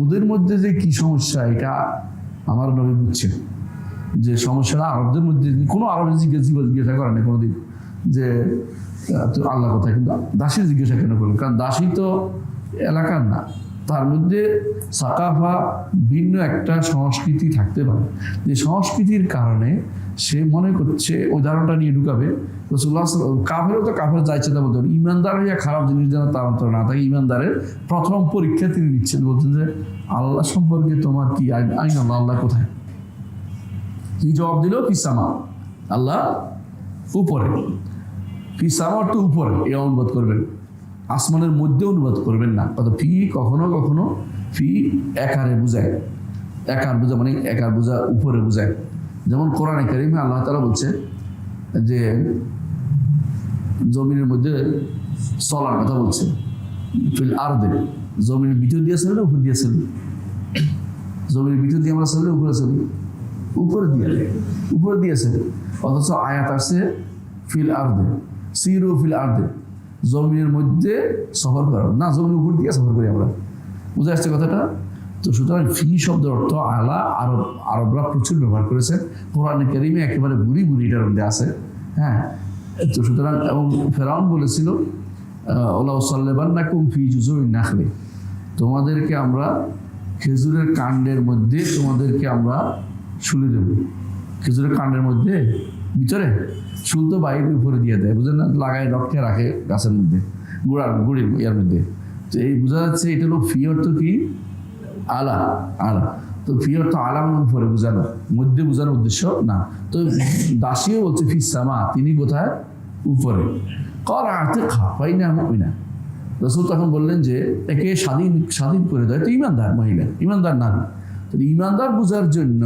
S1: ওদের মধ্যে যে কি সমস্যা, এটা আমার নবী বুঝছেন যে সমস্যাটা আরবদের মধ্যে। কোনো আরবের জিজ্ঞাসা করেন না কোনোদিন যে তো আল্লাহ কোথায়, কিন্তু দাসীর জিজ্ঞাসা কেন করলেন? কারণ দাসী তো এলাকার না, তার মধ্যে সাকাফা ভিন্ন একটা সংস্কৃতি থাকতে পারে, যে সংস্কৃতির কারণে সে মনে করছে ওই ধারণাটা নিয়ে ঢুকাবে। রাসূলুল্লাহ কাফেরও তো কাফের যাইছে তা বলতে, ইমানদার হইয়া খারাপ জিনিস যেন তার অন্তর না থাকে। ইমানদারের প্রথম পরীক্ষা তিনি নিচ্ছেন, বলছেন যে আল্লাহ সম্পর্কে তোমার কি আইন আল্লাহ, আল্লাহ কোথায়? কি জবাব দিল? ফিস সামা, আল্লাহ উপরে, ফি সামা অর্থ উপরে, এ অনুবাদ করবেন। আসমানের মধ্যে অনুবাদ করবেন না। অর্থাৎ ফি কখনো কখনো ফি একারে বুঝায়, একার বোঝা মানে একার বোঝা উপরে বুঝায়। যেমন কোরআনে কারিমে আল্লাহ তাআলা বলছে যে জমিনের মধ্যে চলার কথা বলছে, ফিল আরদে, জমিনের ভিতর দিয়েছিল না উপর দিয়েছিল? জমিনের ভিতর দিয়ে আমরা চলি, উপরে চলি, উপরে দিয়েছে। অথচ আয়াত আসছে ফিল আরদে, সিরু ফিল আরদে, জমিনের মধ্যে সফর করো না, জমিনের উপর দিয়ে সফর করি আমরা। বুঝে আসছে কথাটা? তো সুতরাং ফি শব্দের অর্থ আলা, আরবরা প্রচুর ব্যবহার করেছে। কোরআনে কারিমে একেবারে বুড়ি এটার মধ্যে আছে। হ্যাঁ, তো সুতরাং এবং ফেরাউন বলেছিল ওলা সাল্লাবান্নাকুম ফি জুজুরিন নাখলি, তোমাদেরকে আমরা খেজুরের কাণ্ডের মধ্যে তোমাদেরকে আমরা শুলে দেব। খেজুরের কাণ্ডের মধ্যে ভিতরে শুল তো বাইরে উপরে দিয়ে দেয়, বুঝলেন না, লাগাই রক্ষে রাখে গাছের মধ্যে, গুড়ির ইয়ার মধ্যে। তো এই বোঝা যাচ্ছে এটা হলো ফি অর্থ কি আলা, আলা। তো ফি অর্থ আলা মানে উপরে বোঝানো, মধ্যে বোঝানোর উদ্দেশ্য না। তো দাসীও বলছে ফি সামা, তিনি কোথায়? উপরে। কল আতে খাপাই না আমি না। রসুল তখন বললেন যে একে স্বাধীন করে দেয়। তো ইমানদার মহিলা, ইমানদার নারী। তো ইমানদার বোঝার জন্য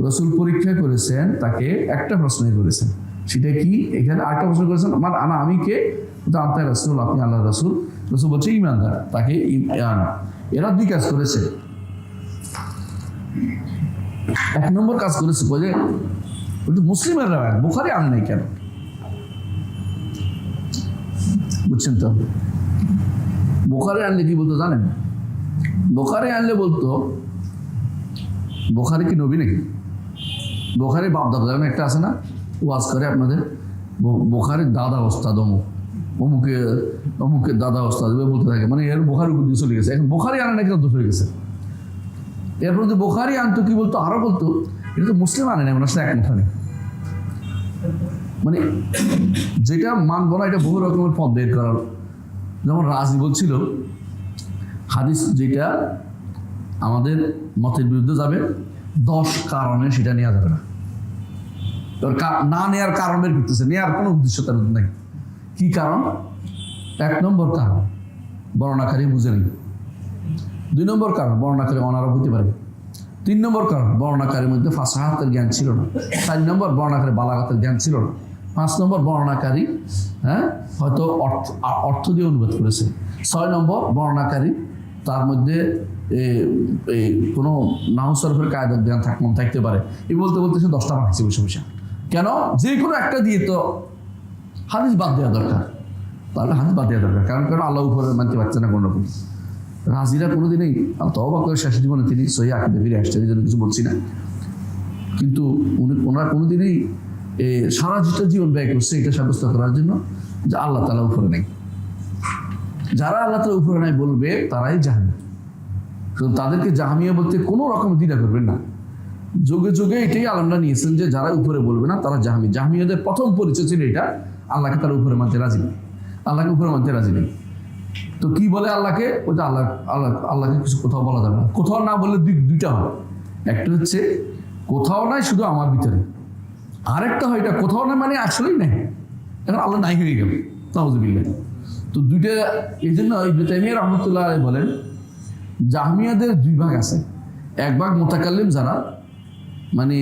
S1: রসুল পরীক্ষা করেছেন, তাকে একটা প্রশ্নই করেছেন, সেটা কি? এখানে আরেকটা প্রশ্ন করেছেন, আমি কে? আন্তা রসুল, আপনি আল্লাহ রসুল। রসুল বলছে ইমানদার, তাকে এরা দুই কাজ করেছে। এক নম্বর কাজ করেছে বলে মুসলিমের রায় বুখারী আনে নাই কেন? বুঝছেন তো? বুখারী আনলে কি বলতো জানেন? বুখারী আনলে বলতো, বুখারী কি নবী নাকি? বুখারী বাপ দাদা একটা আছে না, ওয়াজ করে আপনাদের, বুখারীর দাদা ওস্তাদ অমুক, অমুকের দাদা ওস্তাদ বলতে থাকে, মানে এর বুখারী উপর দিয়ে চলে গেছে। এখন বুখারী আনে নাকি দোষ হয়ে গেছে। এরপর যে বুখারী আনতো কি বলতো? আরো বলতো এটা তো মুসলিম আনে না, মানে একমত নেই। মানে যেটা মানব না, এটা বহু রকমের পথ বের করার। যেমন রাজি বলছিল হাদিস যেটা আমাদের মতের বিরুদ্ধে যাবে, 10 কারণে সেটা নেওয়া যাবে না। না নেওয়ার কারণ বের করতেছে, নেওয়ার কোনো উদ্দেশ্য তার নেই। কি কারণ? 1 নম্বর কারণ বর্ণনাকারী বুঝে নেই। 2 নম্বর কারণ বর্ণনাকারী অনারব হতে পারে। 3 নম্বর কারণ বর্ণনাকারীর মধ্যে ফাসাহাতের জ্ঞান ছিল না। 4 নম্বর বর্ণনাকারী বালাগাতের জ্ঞান ছিল না। 5 নম্বর বর্ণনাকারী হয়তো অর্থ দিয়ে অনুবাদ করেছে। 6 নম্বর বর্ণনাকারী তার মধ্যে কোনো নাহু সরফের কায়দার জ্ঞান থাকতে পারে। এই বলতে বলতে সে 10টা বানাইছে বসে বসে। কেন? যে কোনো একটা দিয়ে তো হাদিস বাদ দেওয়া দরকার। তাহলে হাদিস বাদ দেওয়া দরকার, কারণ আল্লাহ উপরে মানতে পারছে না কোনো রকম। রাজিরা কোনোদিনই তওবা করে শেষ জীবনে তিনি সহিহ আকীদা ফিরে আসছেন, এই জন্য কিছু বলছি না। কিন্তু ওনারা কোনোদিনই সারা জীবন ব্যয় করছে এটা সাব্যস্ত করার জন্য যে আল্লাহ তাআলা উপরে নেই। যারা আল্লাহ তাআলা উপরে নাই বলবে তারাই জাহামি। তাদেরকে জাহামিয়া বলতে কোনো রকম দ্বিধা করবেন না। যুগে যুগে এটাই আলেমরা নিয়েছেন যে যারা উপরে বলবে না তারা জাহামি। জাহামিয়াদের প্রথম পরিচয় ছিল এটা, আল্লাহকে তারা উপরে মানতে রাজি নেই, আল্লাহকে উপরে মানতে রাজি নেই। তো কি বলে আল্লাহকে? ওই যে আল্লাহকে কিছু কোথাও বলা যাবে না। কোথাও না বললে দুইটা হয়, একটা হচ্ছে কোথাও নাই শুধু আমার ভিতরে, আরেকটা হয় এটা কোথাও নাই মানে আসলেই নাই, এখন আল্লাহ নাই হয়ে গেল, নাউযুবিল্লাহ। তো দুইটা, এই জন্য ইবনে তাইমিয়া রাহমাতুল্লাহ আলাইহি বলেন জাহমিয়াদের 2 ভাগ আছে। এক ভাগ মুতাকাল্লিম যারা, মানে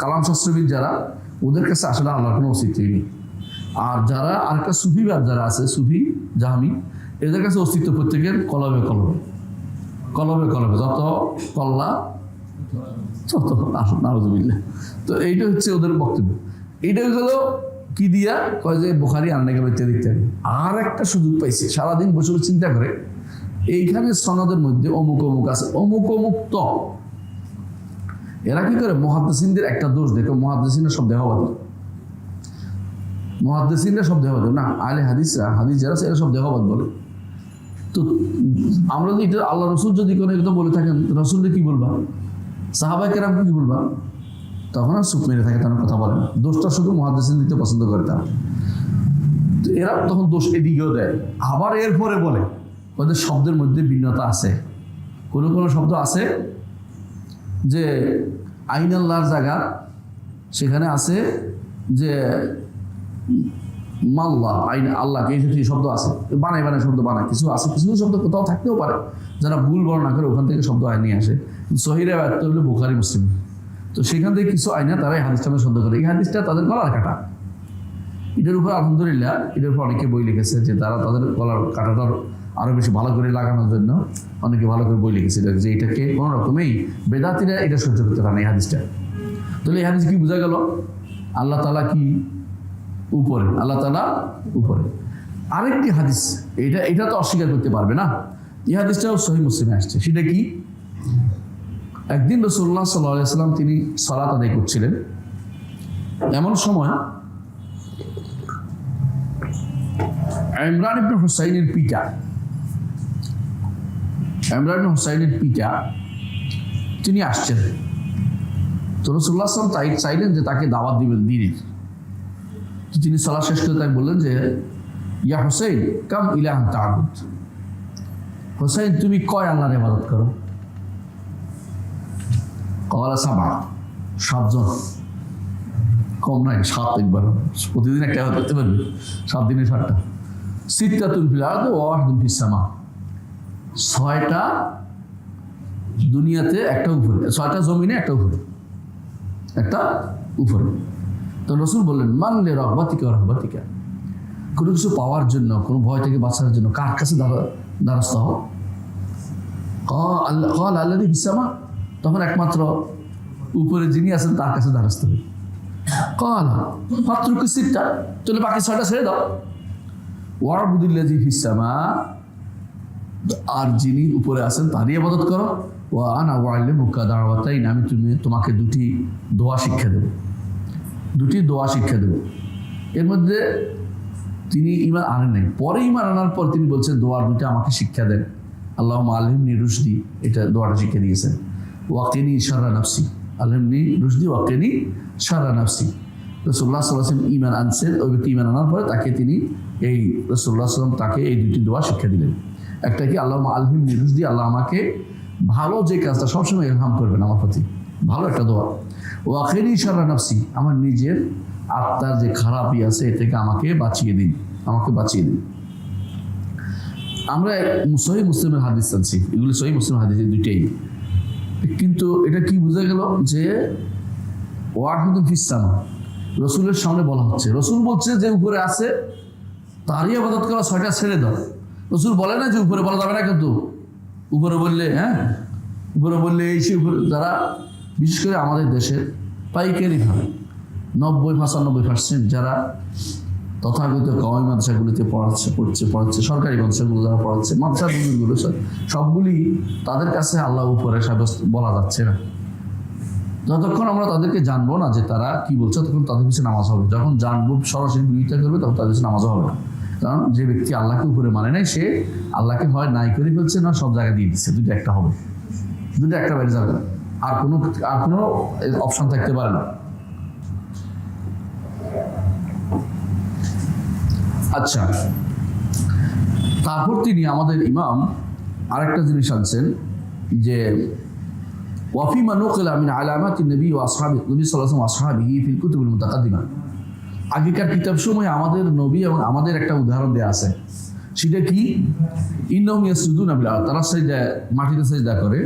S1: কালাম শাস্ত্রবিদ যারা, ওদের কাছে আসলে আল্লাহর কোনো অস্তিত্বই নেই। আর যারা আরেকটা সুফিবাদ যারা আছে, সুফি জাহামি, এদের কাছে অস্তিত্ব প্রত্যেকের কলবে কলবে কলবে কলবে, যত কল্লা তত নাউযুবিল্লাহ। তো এইটা হচ্ছে ওদের বক্তব্য। এইটা হলো কি দিয়া কয় যে বুখারী আনলে গেল ইত্যাদি ইত্যাদি। আর একটা সুযোগ পাইছে, সারাদিন বসে চিন্তা করে এইখানে সনদের মধ্যে অমুক অমুক আছে, অমুক অমুক তো এরা কি করে মুহাদ্দিসিনদের একটা দোষ দেখো, মুহাদ্দিসিনরা সব দেহবাদী, মুহাদ্দিসিনরা সব দেহবাদী না, আহলে হাদিসরা, হাদিস যারা এরা সব দেহবাদ বলে। তো আমরা যদি এটা আল্লাহ রসুল যদি কোনো এটা বলে থাকেন, রসুলকে কি বলবা? সাহাবায়ে কেরামকে কি বলবা? তখন আর চুপ মেরে থাকে, তারা কথা বলে না। দোষটা শুধু মুহাদ্দিসিন দিতে পছন্দ করে তারা। তো এরা তখন দোষ এদিকেও দেয়। আবার এরপরে বলে ওদের শব্দের মধ্যে ভিন্নতা আছে। কোনো কোনো শব্দ আছে যে আইন আল্লাহর জায়গা, সেখানে আছে যে মাল্লাহ, আইন আল্লাহকে, এই জাতীয় শব্দ আছে, বানায় শব্দ বানায়, কিছু আছে, কিছু শব্দ কোথাও থাকতেও পারে, যারা ভুল বর্ণনা করে ওখান থেকে শব্দ আইন নিয়ে আসে। সহিহ রিওয়ায়াত হলো বুখারী মুসলিম, তো সেখান থেকে কিছু আইনা তারা এই হাদিসটা সন্দেহ করে। এই হাদিসটা তাদের গলার কাটা, এটার উপর আলহামদুলিল্লাহ এটার উপর অনেকে বই লিখেছে যে তারা তাদের গলার কাটাটার আরো বেশি ভালো করে লাগানোর জন্য অনেকে ভালো করে বই লিখেছে যে এটাকে কোনো রকমেই বেদাতিরা এটা সহ্য করতে পারে না এই হাদিসটা। তাহলে এই হাদিস কি বোঝা গেল? আল্লাহ তাআলা কি উপরে, আল্লাহ তাআলা উপরে। আরেকটি হাদিস, এটা তো অস্বীকার করতে পারবে না, এই হাদিসটাও সহিহ মুসলিমে আসছে। সেটা কি? একদিন রাসূলুল্লাহ সাল্লাল্লাহু আলাইহি ওয়াসাল্লাম তিনি সালাত আদায় করছিলেন, এমন সময় ইমরান ইবনে হুসাইনের পিতা, তিনি আসছেন। তো রাসূলুল্লাহ সাল্লাল্লাহু আলাইহি ওয়াসাল্লাম চাইলেন যে তাকে দাওয়াত দিবেন দ্বীনের। তিনি সালাত শেষ করে তাকে বললেন যে ইয়া হুসাইন কাম ইলাহান তা'বুদ, হুসাইন তুমি কয় আল্লাহর ইবাদত করো? ক্বালা সাবআ, 7 জন, কম নাই, 7 একবার, প্রতিদিন একটা করতে পারবে, 7 দিনে 7টা। সিত্তাতুন ফিল আরদি ওয়া ওয়াহিদুন ফিস সামা, 6টা দুনিয়াতে, একটা উপরে, 6টা জমিনে, একটা উপরে, একটা উপরে। তো রাসূল বললেন মান লি রাগবাতিকা ওয়া রাহবাতিকা, কোনো কিছু পাওয়ার জন্য, কোনো ভয় থেকে বাঁচার জন্য কার কাছে দ্বারস্থ হও? ক্বালা আল্লাযী ফিস সামা, তখন একমাত্র উপরে যিনি আছেন তার কাছে দ্বারস্থ হবে। ক্বালা ফাতরুকি সিত্তা, তাহলে বাকি 6টা ছেড়ে দাও। ওয়া'বুদিল্লাযী ফিস সামা, আর যিনি উপরে আছেন তারই ইবাদত করো। ওয়া আনা উআল্লিমুকা দাওয়াতাইন, আমি তোমাকে 2টি দোয়া শিক্ষা দেব, 2টি দোয়া শিক্ষা দেব। এর মধ্যে তিনি ঈমান আনেন নাই, পরে ঈমান আনার পর তিনি বলছেন দোয়ার 2টা আমাকে শিক্ষা দেন। আল্লাহুম্মা আলহিমনি রুশদি, এটা দোয়াটা শিক্ষা দিয়েছেন। ওয়াকিনি শাররা নাফসি, আলহিমনি রুশদি ওয়াকিনি শাররা নাফসি। রাসূলুল্লাহ সাল্লাল্লাহু আলাইহি ওয়াসাল্লাম ঈমান আনছেন, ওই ব্যক্তি ঈমান আনার পরে তাকে তিনি এই রাসূলুল্লাহ সাল্লাল্লাহু আলাইহি ওয়াসাল্লাম তাকে এই 2টি দোয়া শিক্ষা দিলেন। একটা কি আল্লাহুম্মা আলহিমনি রুশদি, আল্লাহ আমাকে ভালো যে কাজটা সবসময় ইলহাম করবেন আমার প্রতি, ভালো একটা দোয়া। ওয়াকিনি শাররা নাফসি, আমার নিজের আত্মার যে খারাপই আছে এ থেকে আমাকে বাঁচিয়ে দিন, আমাকে বাঁচিয়ে দিন। আমরা সহিহ মুসলিমের হাদিস আনছি, এগুলো সহিহ মুসলিম হাদিস, 2টাই। কিন্তু এটা কি বোঝা গেল যে ওয়াহিদুন ফিস সামা, রাসূলের সামনে বলা হচ্ছে, রাসূল বলছে যে উপরে আছে তারই ইবাদত করা, 6টা ছেড়ে দাও। রাসূল বলে না যে উপরে বলা যাবে না, কিন্তু উপরে বললে, উপরে বললে এই সে উপরে, যারা বিশেষ করে আমাদের দেশের পাইকারি ভাবে 90-95% যারা তথাকথিত কওমি মাদ্রাসাগুলিতে পড়াচ্ছে, সরকারি মাদ্রাসাগুলো যারা পড়াচ্ছে, মাদ্রাসা গুলো সবগুলি, তাদের কাছে আল্লাহ উপরে সাব্যস্ত বলা যাচ্ছে না। যতক্ষণ আমরা তাদেরকে জানবো না যে তারা কি বলছে, তখন তাদের পিছনে নামাজ হবে। যখন জানবো, সরাসরি বিরোধিতা করবে, তখন তাদের পিছনে নামাজ হবে না। কারণ যে ব্যক্তি আল্লাহকে উপরে মানে নাই, সে আল্লাহকে হয় নাই করে ফেলছে, না সব জায়গায় দিয়ে দিচ্ছে। 2টা একটা হবে, 2টা একটা বাইরে যাবে না, আর কোনো অপশন থাকতে পারে না। আচ্ছা, তারপর তিনি আমাদের ইমাম আরেকটা জিনিস আনছেন যে ওয়াফিমা নুকিলা মিন আলামাতিন নবী ওয়া আসহাবি, নবী সাল্লাল্লাহু আলাইহি ওয়া আসহাবিহি ফিল কুতুবিল মুতাকাদ্দিমা, আগেকার কিতাবসমূহে আমাদের নবী এবং আমাদের একটা উদাহরণ দেয়া আছে। সেটা কি? ইন্নাহুম ইয়াসজুদুনা বিল আরদ, তারা মাটিতে সিজদা করে।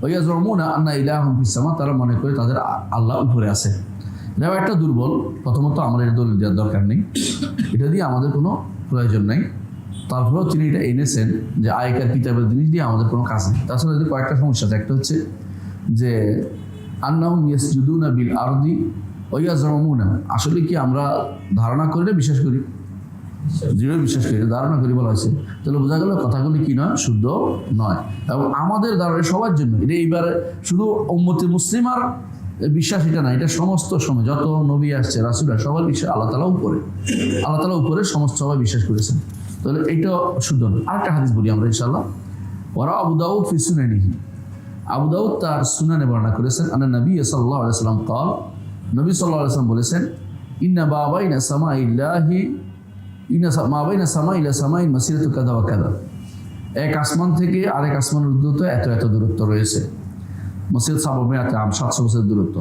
S1: ওয়া ইয়াজুমুনা আন্না ইলাহুম ফিস সামা, তারা মনে করে তাদের আল্লাহ উপরে আছে। এটাও একটা দুর্বল। প্রথমত আমাদের দলিল দেওয়ার দরকার নেই, এটা দিয়ে আমাদের কোনো প্রয়োজন নেই। তারপরেও তিনি এটা এনেছেন যে আগেকার কিতাবের জিনিস দিয়ে আমাদের কোনো কাজ নেই। তাছাড়া যদি কয়েকটা সমস্যা আছে, একটা হচ্ছে যে আন্নাহুম ইয়াসজুদুনা বিল আরদি ওয়া ইয়াজুমুনা, আসলে কি আমরা ধারণা করি না বিশ্বাস করি? দৃঢ় বিশ্বাস করি, ধারণা করি বলা হয়েছে। তাহলে বোঝা গেল কথাগুলি কি নয়, শুদ্ধ নয়। এবং আমাদের ধারণা সবার জন্য, এটা এইবারে শুধু উম্মতে মুসলিমার বিশ্বাস এটা না, এটা সমস্ত সময় যত নবী আসছে, রাসূল, সবার বিশ্বাস আল্লাহ তাআলা উপরে, আল্লাহ তাআলা উপরে সমস্ত সবাই বিশ্বাস করেছেন। তাহলে এইটা শুদ্ধ নয়। আরেকটা হাদিস বলি আমরা ইনশাআল্লাহ। ওয়ারা আবু দাউদ ফি সুনানিহি, আবু দাউদ তার সুনানে বর্ণনা করেছেন, আন্না নবী সাল্লাল্লাহু আলাইহি ওয়াসাল্লাম قال, নবী সাল্লাল্লাহু আলাইহি ওয়াসাল্লাম বলেছেন, ইন্না বাইনা সামাইল্লাহি, ইন্না মা বাইনা সামাই ইলা সামাই মাসিরাতু কাযা ওয়া কাযা, এক আসমান থেকে আরেক আসমানের দূরত্ব এত দূরত্ব রয়েছে। মসজিদ সাবমেয়াতে 700 বছরের দূরত্ব।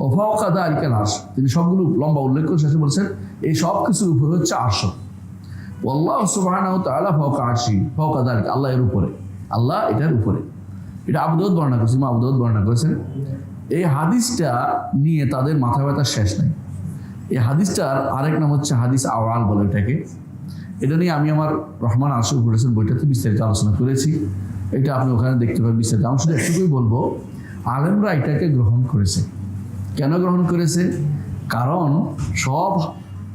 S1: ওফাওকা যালিকাল আরশ, তিনি সবগুলো লম্বা উল্লেখ করে শেষে বলছেন এই সব কিছুর উপরে হচ্ছে আরশ। আল্লাহু সুবহানাহু ওয়া তাআলা ফাওকা আরশি, ফাওকা যালিকা, আল্লাহ এর উপরে, আল্লাহ এটার উপরে। এটা আবু দাউদ বর্ণনা করেছেন, আবু দাউদ বর্ণনা করেছেন। এই হাদিসটা নিয়ে তাদের মাথা ব্যথার শেষ নাই। এই হাদিসটার আরেক নাম হচ্ছে হাদিস আওয়াল বলে এটাকে। এটা নিয়ে আমি আমার রহমান আরশের উপরেছেন বইটাতে বিস্তারিত আলোচনা করেছি। এটা আপনি ওখানে দেখতে পাবেন বিস্তারিত। আমি শুধু একটুকুই বলবো, আলেমরা এটাকে গ্রহণ করেছে। কেন গ্রহণ করেছে? কারণ সব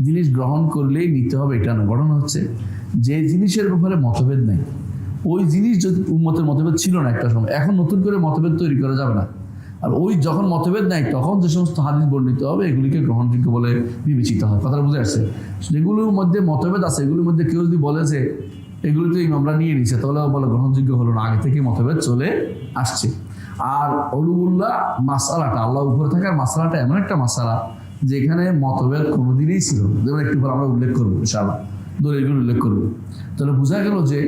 S1: জিনিস গ্রহণ করলেই নিতে হবে এটা না। ঘটনা হচ্ছে যে জিনিসের ব্যাপারে মতভেদ নাই, ওই জিনিস যদি উম্মতের মতভেদ ছিল না একটা সময়, এখন নতুন করে মতভেদ তৈরি করা যাবে না। আর ওই যখন মতভেদ নাই তখন যে সমস্ত হাদিস বর্ণিত হবে এগুলিকে গ্রহণযোগ্য বলে বিবেচিত হয়। কথাটা বুঝে আসছে? যেগুলোর মধ্যে মতভেদ আছে এগুলোর মধ্যে কেউ যদি বলে যে এগুলিতে আমরা নিয়ে নিচ্ছে, তাহলে বলে গ্রহণযোগ্য হলো না, আগে থেকে মতভেদ চলে আসছে। আর উলুউল্লাহ মাসালাটা, আল্লাহ উপরে থাকার মাসালাটা এমন একটা মাসালা যেখানে মতভেদ কোনোদিনই ছিল, যেমন একটু পর আমরা উল্লেখ করবো ইনশাআল্লাহ, দলিলগুলো উল্লেখ করবো। তাহলে বোঝা গেল যে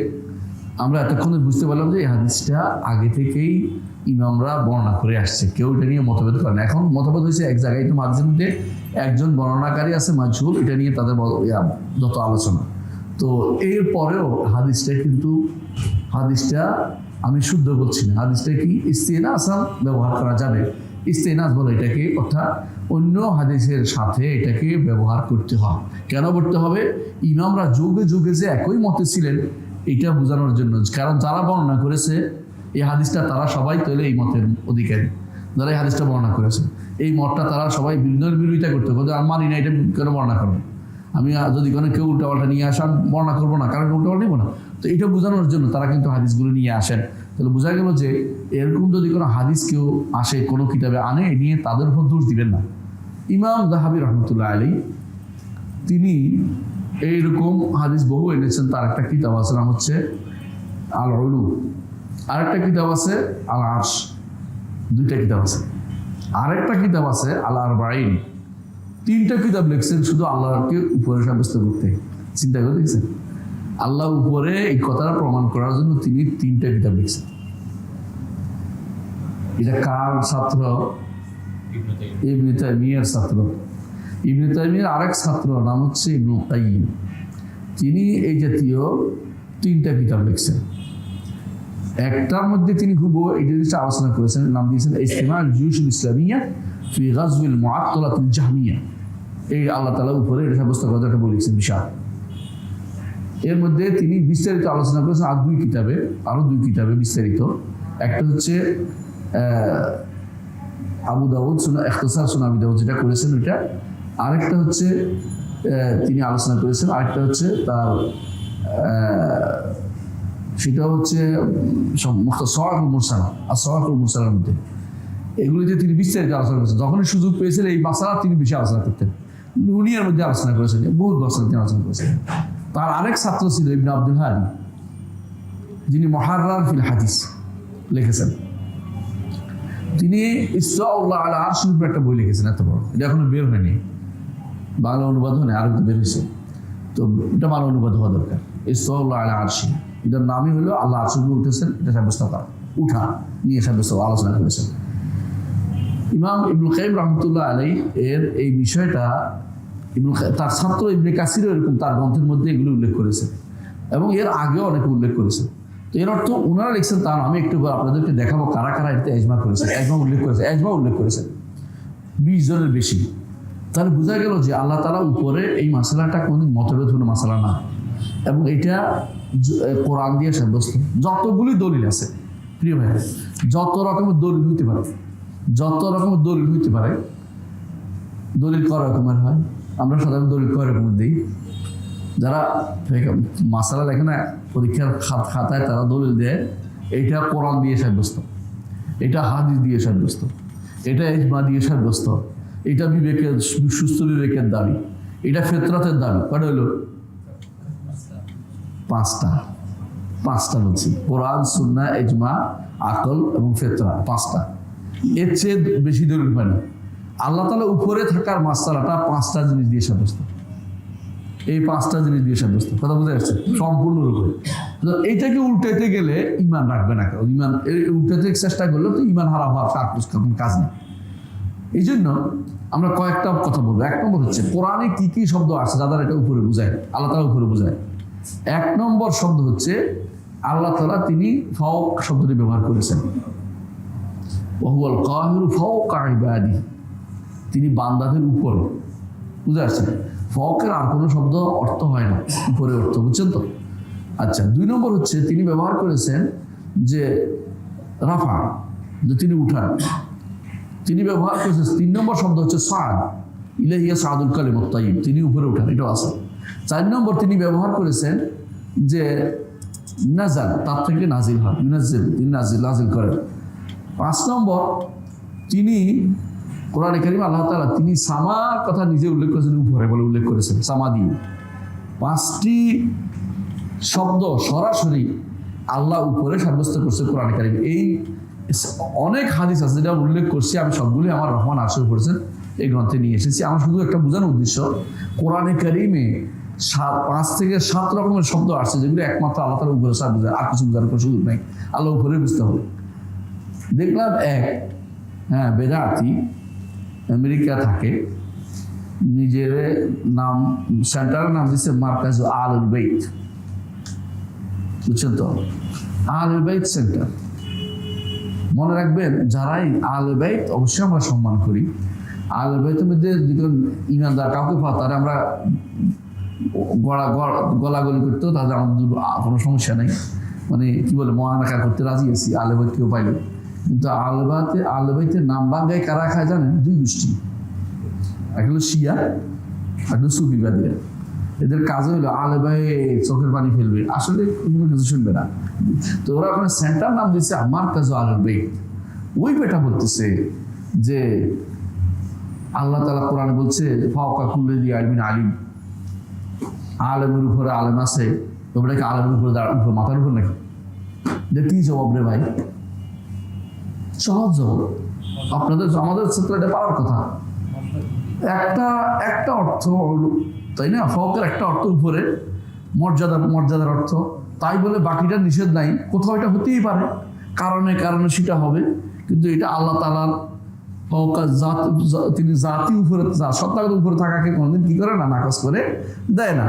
S1: আমরা এতক্ষণে বুঝতে পারলাম যে এই হাদিসটা আগে থেকেই ইমামরা বর্ণনা করে আসছে, কেউ এটা নিয়ে মতভেদ করে না। এখন মতভেদ হয়েছে এক জায়গায়, একটু মাঝে মধ্যে একজন বর্ণনাকারী আছে মাজহুল, এটা নিয়ে তাদের যত আলোচনা। তো এর পরেও হাদিসটা আমি শুদ্ধ করছি না, হাদিসটা কি ইস্তিনাস ব্যবহার করা যাবে, ইস্তিনাস বলে এটাকে, অর্থাৎ অন্য হাদিসের সাথে এটাকে ব্যবহার করতে হয়। কেন করতে হবে? ইমামরা যুগে যুগে যে একই মতে ছিলেন এটা বোঝানোর জন্য। কারণ যারা বর্ণনা করেছে এই হাদিসটা তারা সবাই তৈরি এই মতের অধিকারী, যারা এই হাদিসটা বর্ণনা করেছে এই মতটা তারা সবাই বিরোধিতা করতে হবে। আমি মানি না, এটা কেন বর্ণনা করবো? আমি যদি কোনো কেউ উল্টাপাল্টা নিয়ে আসেন বর্ণনা করবো না, কারণ উল্টাপাল্টা নিবো না। তো এটা বোঝানোর জন্য তারা কিন্তু হাদিসগুলো নিয়ে আসেন। তাহলে বোঝা গেল যে এরকম যদি কোনো হাদিস কেউ আসে কোনো কিতাবে আনে, এ নিয়ে তাদের উপর দোষ দিবেন না। ইমাম যাহাবী রহমতুল্লাহ আলাইহি তিনি এইরকম হাদিস বহু এনেছেন। তার একটা কিতাব আছে, নাম হচ্ছে আল উলু, আরেকটা কিতাব আছে আল আরশ, দুইটা কিতাব আছে। আরেকটা কিতাব আছে আল আরবাঈন। 3টা কিতাব লিখছেন শুধু আল্লাহকে উপরে সাব্যস্ত করতে। চিন্তা করে দেখছেন, আল্লাহ উপরে এই কথাটা প্রমাণ করার জন্য তিনি 3টা কিতাব লিখছেন। এটা কার ছাত্র? ইবনে তাইমিয়ার ছাত্র। ইবনে তাইমিয়ার আরেক ছাত্র নাম হচ্ছে ইবনুল কাইয়িম, তিনি এই জাতীয় 3টা কিতাব লিখছেন। একটার মধ্যে তিনি খুব এই জিনিসটা আলোচনা করেছেন, নাম দিয়েছেন ইজতিমাউল জুয়ুশুল ইসলামিয়া ফি গাজওয়িল মুআত্তালাতিল জাহমিয়া। এই আল্লাহ তাআলা উপরে এটা সাব্যস্ত করার একটা বই লিখছেন বিশাল। এর মধ্যে তিনি বিস্তারিত আলোচনা করেছেন আর 2 কিতাবে, আরো 2 কিতাবে বিস্তারিত। একটা হচ্ছে আবু দাউদ ইখতিসার সুনান আবি দাউদ যেটা করেছেন ওইটা, আরেকটা হচ্ছে তিনি আলোচনা করেছেন, আরেকটা হচ্ছে তার সেটা হচ্ছে সওয়াকুল মুরসালা আর সওয়াকুল মুরসালার মধ্যে। এগুলিতে তিনি বিস্তারিত আলোচনা করেছেন। যখনই সুযোগ পেয়েছেন এই মাসালা তিনি বেশি আলোচনা করতেন। দুনিয়ার মধ্যে আলোচনা করেছেন, বহু বছর তিনি আলোচনা করেছেন। তার আরেক ছাত্র ছিল ইবনে আব্দুল হাদি, যিনি মুহাররার ফিল হাদিস লিখেছেন। তিনি ইসরাউল্লাহ আলা আরশ উপর একটা বই লিখেছেন, এত বড়। এটা এখনো বের হয়নি, বাংলা অনুবাদ হয়নি, আর বের হয়েছে। তো এটা বাংলা অনুবাদ হওয়া দরকার। ইসরাউল্লাহ আলা আরশ, এটার নামই হলো আল্লাহ আরশ উপরে উঠেছেন, এটা সাব্যস্ত করা, উঠা নিয়ে সাব্যস্ত আলোচনা করেছেন। ইমাম ইবনুল কাইয়িম রাহমাতুল্লাহ আলাইহি এর এই বিষয়টা তার ছাত্র ইবনে কাসিরও এরকম তার গ্রন্থের মধ্যে এগুলো উল্লেখ করেছে, এবং এর আগেও অনেকে উল্লেখ করেছে। তো এর অর্থ ওনারা লিখছেন তা আমি একটু আপনাদেরকে দেখাবো কারা কারা এতে এজমা করেছে। এজমা উল্লেখ করেছে 20 জনের বেশি। তাহলে বোঝা গেল যে আল্লাহ তাআলা উপরে এই মাসালাটা কোনদিন মতভেদ হলো মাসালা না, এবং এটা কোরআন দিয়ে সাব্যস্ত। যতগুলি দলিল আছে প্রিয় ভাই, যত রকমের দলিল হইতে পারে, দলিল কয় রকমের হয়? আমরা সাধারণত দলিল কয় রকমের দিই? যারা মাসালা লেখে না পরীক্ষার খাতায়, তারা দলিল দেয় এইটা কোরআন দিয়ে সাব্যস্ত, এটা হাদিস দিয়ে সাব্যস্ত, এটা ইজমা দিয়ে সাব্যস্ত, এটা বিবেকের সুস্থ বিবেকের দাবি, এটা ফিতরাতের দাবি। কয়টা হলো? 5টা বলছি, কোরআন, সুন্নাহ, ইজমা, আকল এবং ফিতরা, 5টা। এর চেয়ে বেশি দলিল হয় না। আল্লাহ তাআলা উপরে থাকার মাসালাটা 5টা জিনিস দিয়ে সাব্যস্ত। এই 5টা জিনিস দিয়ে সাব্যস্ত। কথা বুঝে আসছে? সম্পূর্ণরূপে এইটাকে উল্টাইতে গেলে ইমান রাখবে না, ইমান উল্টাতে চেষ্টা করলে তো ইমান হারা হওয়ার কাজ নেই। এই জন্য আমরা কয়েকটা কথা বলবো। এক নম্বর হচ্ছে কোরআনে কি কি শব্দ আছে যাদের এটা উপরে বুঝায়, আল্লাহ তাআলা উপরে বুঝায়। এক নম্বর শব্দ হচ্ছে আল্লাহ তাআলা তিনি ফাওক শব্দটি ব্যবহার করেছেন, ওয়াহুয়াল কাহিরু ফাওকা ইবাদি, তিনি বান্দাদের উপরে, বুঝে আসছেন? ফাওকের আর কোনো শব্দ অর্থ হয় না, উপরে অর্থ, বুঝছেন তো? আচ্ছা, দুই নম্বর হচ্ছে তিনি ব্যবহার করেছেন যে রাফা, যে তিনি উঠান, তিনি ব্যবহার করেছেন। তিন নম্বর শব্দ হচ্ছে সাদ, ইলাহিয়া সাদুল কালিমুত তাইয়্যিব, তিনি উপরে উঠান, এটাও আছে। চার নম্বর তিনি ব্যবহার করেছেন যে নাজাল, তার থেকে নাজিল হয়, মুনাজ্জিল, তিনি নাজিল করেন। পাঁচ নম্বর তিনি কোরআনে কারিমে আল্লাহ তাআলা তিনি সামার কথা নিজে উল্লেখ করেছেন, উপরে বলে উল্লেখ করেছেন, সামা দিয়ে। পাঁচটি শব্দ সরাসরি আল্লাহ উপরে সাব্যস্ত করছে কোরআনে কারিমে। এই অনেক হাদিস আছে যেটা উল্লেখ করছি, আমি সবগুলি আমার রহমান আশর করেছেন এই গ্রন্থে নিয়ে এসেছি। আমার শুধু একটা বোঝানোর উদ্দেশ্য, কোরআনে কারিমে 5 থেকে 7 রকমের শব্দ আসছে যেগুলো একমাত্র আল্লাহ তাআলা উপরে ছাড়া বোঝায়, আর কিছু বোঝানোর কোনো সুযোগ নেই, আল্লাহ উপরে বুঝতে হবে। দেখলাম বেদাতি আমেরিকা থাকে, নিজের নাম সেন্টারের নাম দিচ্ছে মার্কাজ আহলুল বাইত, বুঝছেন তো? আহলুল বাইত সেন্টার। মনে রাখবেন, যারাই আহলুল বাইত অবশ্যই আমরা সম্মান করি। আহলুল বাইতের মধ্যে ইমানদার কাউকে পাওয়া, তারা আমরা গলাগলি করতেও তাদের আমাদের কোনো সমস্যা নেই, মানে কি বলে মহানাকা করতে রাজি আছি, আহলুল বাইত কেউ পাইলে। কিন্তু আহলুল বাইতের নাম বাঙ্গায় কারা খায় জানেন? 2 গোষ্ঠী, একটা হলো শিয়া, একটা হলো সুফিবাদীরা। এদের কাজ হলো আহলুল বাইত চোখের পানি ফেলবে, আসলে কোনো কিছু শুনবে না। তো ওরা ওখানে সেন্টার নাম দিচ্ছে মারকাজ আহলুল বাইত। ওই বেটা বলতেছে যে আল্লাহ তাআলা কোরআনে বলছে ফাওকা কুল্লি যি ইলমিন আলিম, আলেমের উপরে আলেম আছে, তোমরা কি আলেমের উপরে মাথার উপর নাকি? এটা কি জবাব রে ভাই? সহজ জবাব, আপনাদের আমাদের ক্ষেত্রে এটা পারার কথা। একটা অর্থ, তাই না? ফাওকের একটা অর্থ উপরে, মর্যাদার অর্থ, তাই বলে বাকিটা নিষেধ নাই। কোথাও এটা হতেই পারে, কারণে সেটা হবে, কিন্তু এটা আল্লাহ তাআলার ফাওকা জাত, তিনি জাতি উপরে, সত্তাগত উপরে থাকাকে কোনোদিন কি করে না, নাকচ করে দেয় না।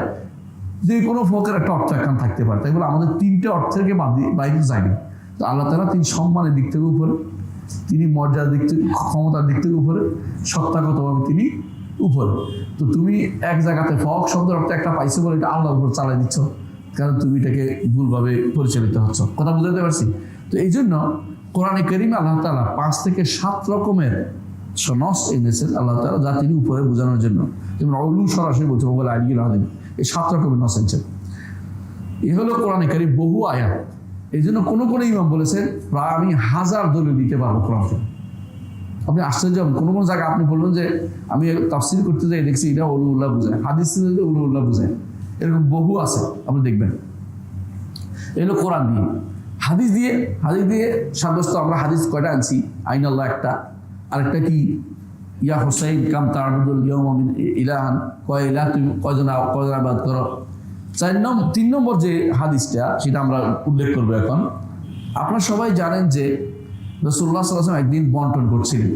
S1: যে কোনো ফাওকের একটা অর্থ একখান থাকতে পারে, তাই বলে আমাদের 3টে অর্থের বাইরে যায়নি। তো আল্লাহ তাআলা তিনি সম্মানের দিক থেকে উপরে, তিনি মর্যাদার দিক থেকে, ক্ষমতার দিক থেকে উপরে, সত্তাগতভাবে তিনি উপরে। তো তুমি এক জায়গাতে ফাওক শব্দের অর্থ একটা পাইছো বলে এটা আল্লাহর উপর চালাই দিচ্ছ, কারণ তুমি এটাকে ভুলভাবে পরিচালিত হচ্ছ। কথা বুঝাতে পারছি? তো এই জন্য কোরআনে কারিমে আল্লাহ তাআলা 5 থেকে 7 রকমের নস এনেছেন আল্লাহ তাআলা, যা তিনি উপরে বোঝানোর জন্য। যেমন অলু সরাসরি বলছে বলে আলিউল আযীম, এই 7 রকমের নস এনেছেন। এই হলো কোরআনে কারিম, বহু আয়াত। এই জন্য কোনো ইমাম বলেছেন প্রায় আমি 1000 দলিল দিতে পারবো কোরআন থেকে। আপনি আশ্চর্য হবেন, কোনো জায়গায় আপনি বলবেন যে আমি তাফসীর করতে যাই দেখছি এটা উলুল্লাহ বুঝায়, হাদিস উলুল্লাহ বুঝায়, এরকম বহু আছে, আপনি দেখবেন। এগুলো কোরআন দিয়ে, হাদিস দিয়ে সাব্যস্ত। আমরা হাদিস কয়টা আনছি? আইনাল্লাহ একটা, আরেকটা কি ইয়া হুসাইন কাম তা'বুদুল ইয়াওমা মিন ইলাহান, কয় ইলাহ তুমি কয়জন ইবাদত করো। 3 নম্বর যে হাদিসটা, সেটা আমরা উল্লেখ করবো এখন। আপনারা সবাই জানেন যে রাসূলুল্লাহ সাল্লাল্লাহু আলাইহি ওয়াসাল্লাম একদিন বন্টন করছিলেন,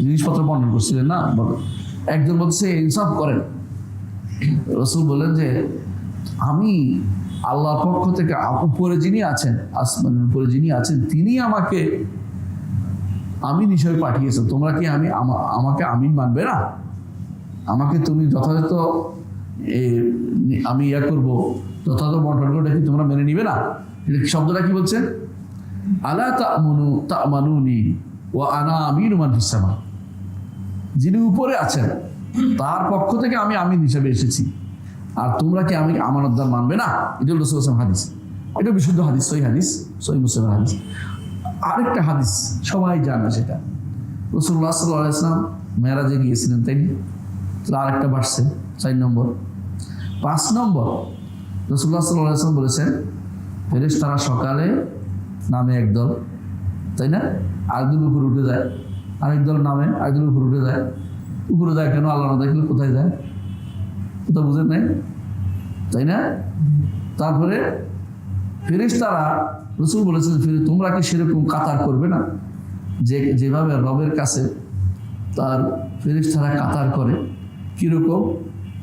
S1: জিনিসপত্র বন্টন করছিলেন না, একজন বলছে ইনসাফ করেন। রাসূল বলেন যে আমি আল্লাহর পক্ষ থেকে, উপরে যিনি আছেন, আসমানের উপরে যিনি আছেন, তিনি আমাকে আমিন হিসেবে পাঠিয়েছেন। তোমরা কি আমাকে আমিন মানবে না? আমাকে তুমি যথাযথ আমি করবো, যথাযথ বন্টন করে কি তোমরা মেনে নিবে না? শব্দটা কি বলছেন? আলা তা'মানুনি ওয়া আনা আমিনু মান ফিস সামা, যিনি উপরে আছেন তার পক্ষ থেকে আমি আমিন হিসেবে এসেছি, আর তোমরা কি আমি আমানতদার মানবে না? এটা হলো রাসূলুল্লাহ হাদিস, এটা বিশুদ্ধ হাদিস, সহিহ মুসলিমের হাদিস। আরেকটা হাদিস সবাই জানে, সেটা রাসূলুল্লাহ সাল্লাল্লাহু আলাইহি ওয়াসাল্লাম মেরাজে গিয়েছিলেন, তাই আরেকটা বাড়ছে 4 নম্বর। 5 নম্বর রাসূলুল্লাহ সাল্লাল্লাহু আলাইহি ওয়াসাল্লাম বলেছেন ফেরেশতারা সকালে নামে একদল, তাই না, আরেকদল উপরে উঠে যায়, আরেকদল নামে আরেকদল উপরে উঠে যায়। উপরে যায় কেন? আল্লাহ না দেখলে কোথায় যায়? কোথাও বুঝেন নাই, তাই না? তারপরে ফেরেশতারা, রাসূল বলেছেন তোমরা কি সেরকম কাতার করবে না, যেভাবে রবের কাছে তার ফেরেশতারা কাতার করে, কিরকম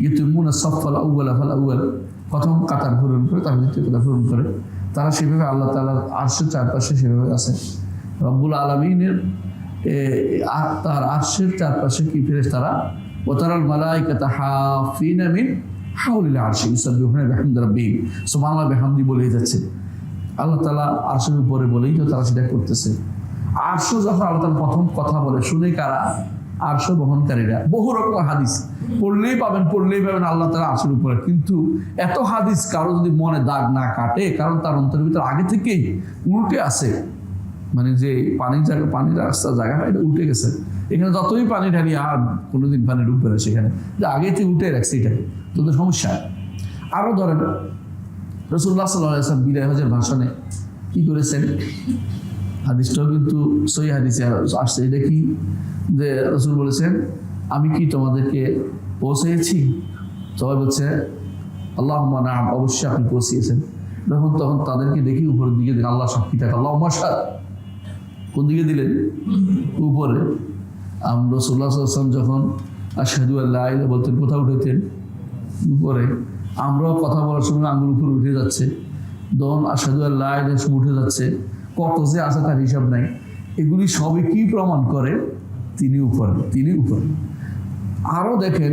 S1: ইউতিমুনা সাফাল আউয়ালা ফাল আউয়াল, প্রথম কাতার পূরণ করে তারপর দ্বিতীয় কাতার পূরণ করে, তারা সেভাবে আল্লাহ তাআলার আরশের চারপাশে সেভাবে আছে। রব্বুল আলামিনের তার আরশের চারপাশে কি ফেরেশতারা, ওয়া তারাল মালাইকাতা হাফিনা মিন হাওলিল আরশি ইউসাব্বিহুনা বিহামদি রাব্বিহিম, সুবহানাল্লাহ বিহামদি বলেই যাচ্ছে। আল্লাহ তাআলা আরশের উপরে বলেই তো তারা সেটা করতেছে। আরশ যখন আল্লাহ তাআলা প্রথম কথা বলে শুনে কারা, আরশ বহনকারীরা। বহু রকমের হাদিস পড়লেই পাবেন আল্লাহ তাআলা আরশের উপরে। কিন্তু এত হাদিস কারো যদি মনে দাগ না কাটে, কারণ তার অন্তরের ভিতরে আগে থেকেই উল্টে আছে, মানে যে পানির রাস্তা জায়গাটা এটা উল্টে গেছে। এখানে যতই পানি ঢালি আর কোনোদিন পানি ঢুকবে না সেখানে, যে আগে থেকে উল্টে রাখছে, এটা তো সমস্যা। আরো ধরেন রাসূলুল্লাহ সাল্লাল্লাহু আলাইহি ওয়াসাল্লাম বিদায় হজের ভাষণে কি করেছেন, হাদিসটাও কিন্তু সহিহ হাদিসে আসছে। এটা কি, যে রাসূল বলেছেন আমি কি তোমাদেরকে পৌঁছেছি? সবাই বলছে আল্লাহুম্মা নাম, অবশ্যই আপনি পৌঁছিয়েছেন। তখন তাদেরকে দেখি উপরের দিকে দিলেন, আল্লাহ সাক্ষী থাকে, আল্লাহুম্মা শাহাদ। কোন দিকে দিলেন? উপরে। রাসূলুল্লাহ সাল্লাল্লাহু আলাইহি ওয়াসাল্লাম যখন আশহাদু আল্লা ইলাহা ইল্লাল্লাহ বলতেন কোথাও উঠাইতেন? উপরে। আমরাও কথা বলার সময় আঙ্গুল উপরে উঠে যাচ্ছে, তখন আশহাদু আল্লা ইলাহা ইল্লাল্লাহ উঠে যাচ্ছে। কত যে আছে তার হিসাব নাই। এগুলি সবই কি প্রমাণ করে? তিনি উপরে। আরো দেখেন,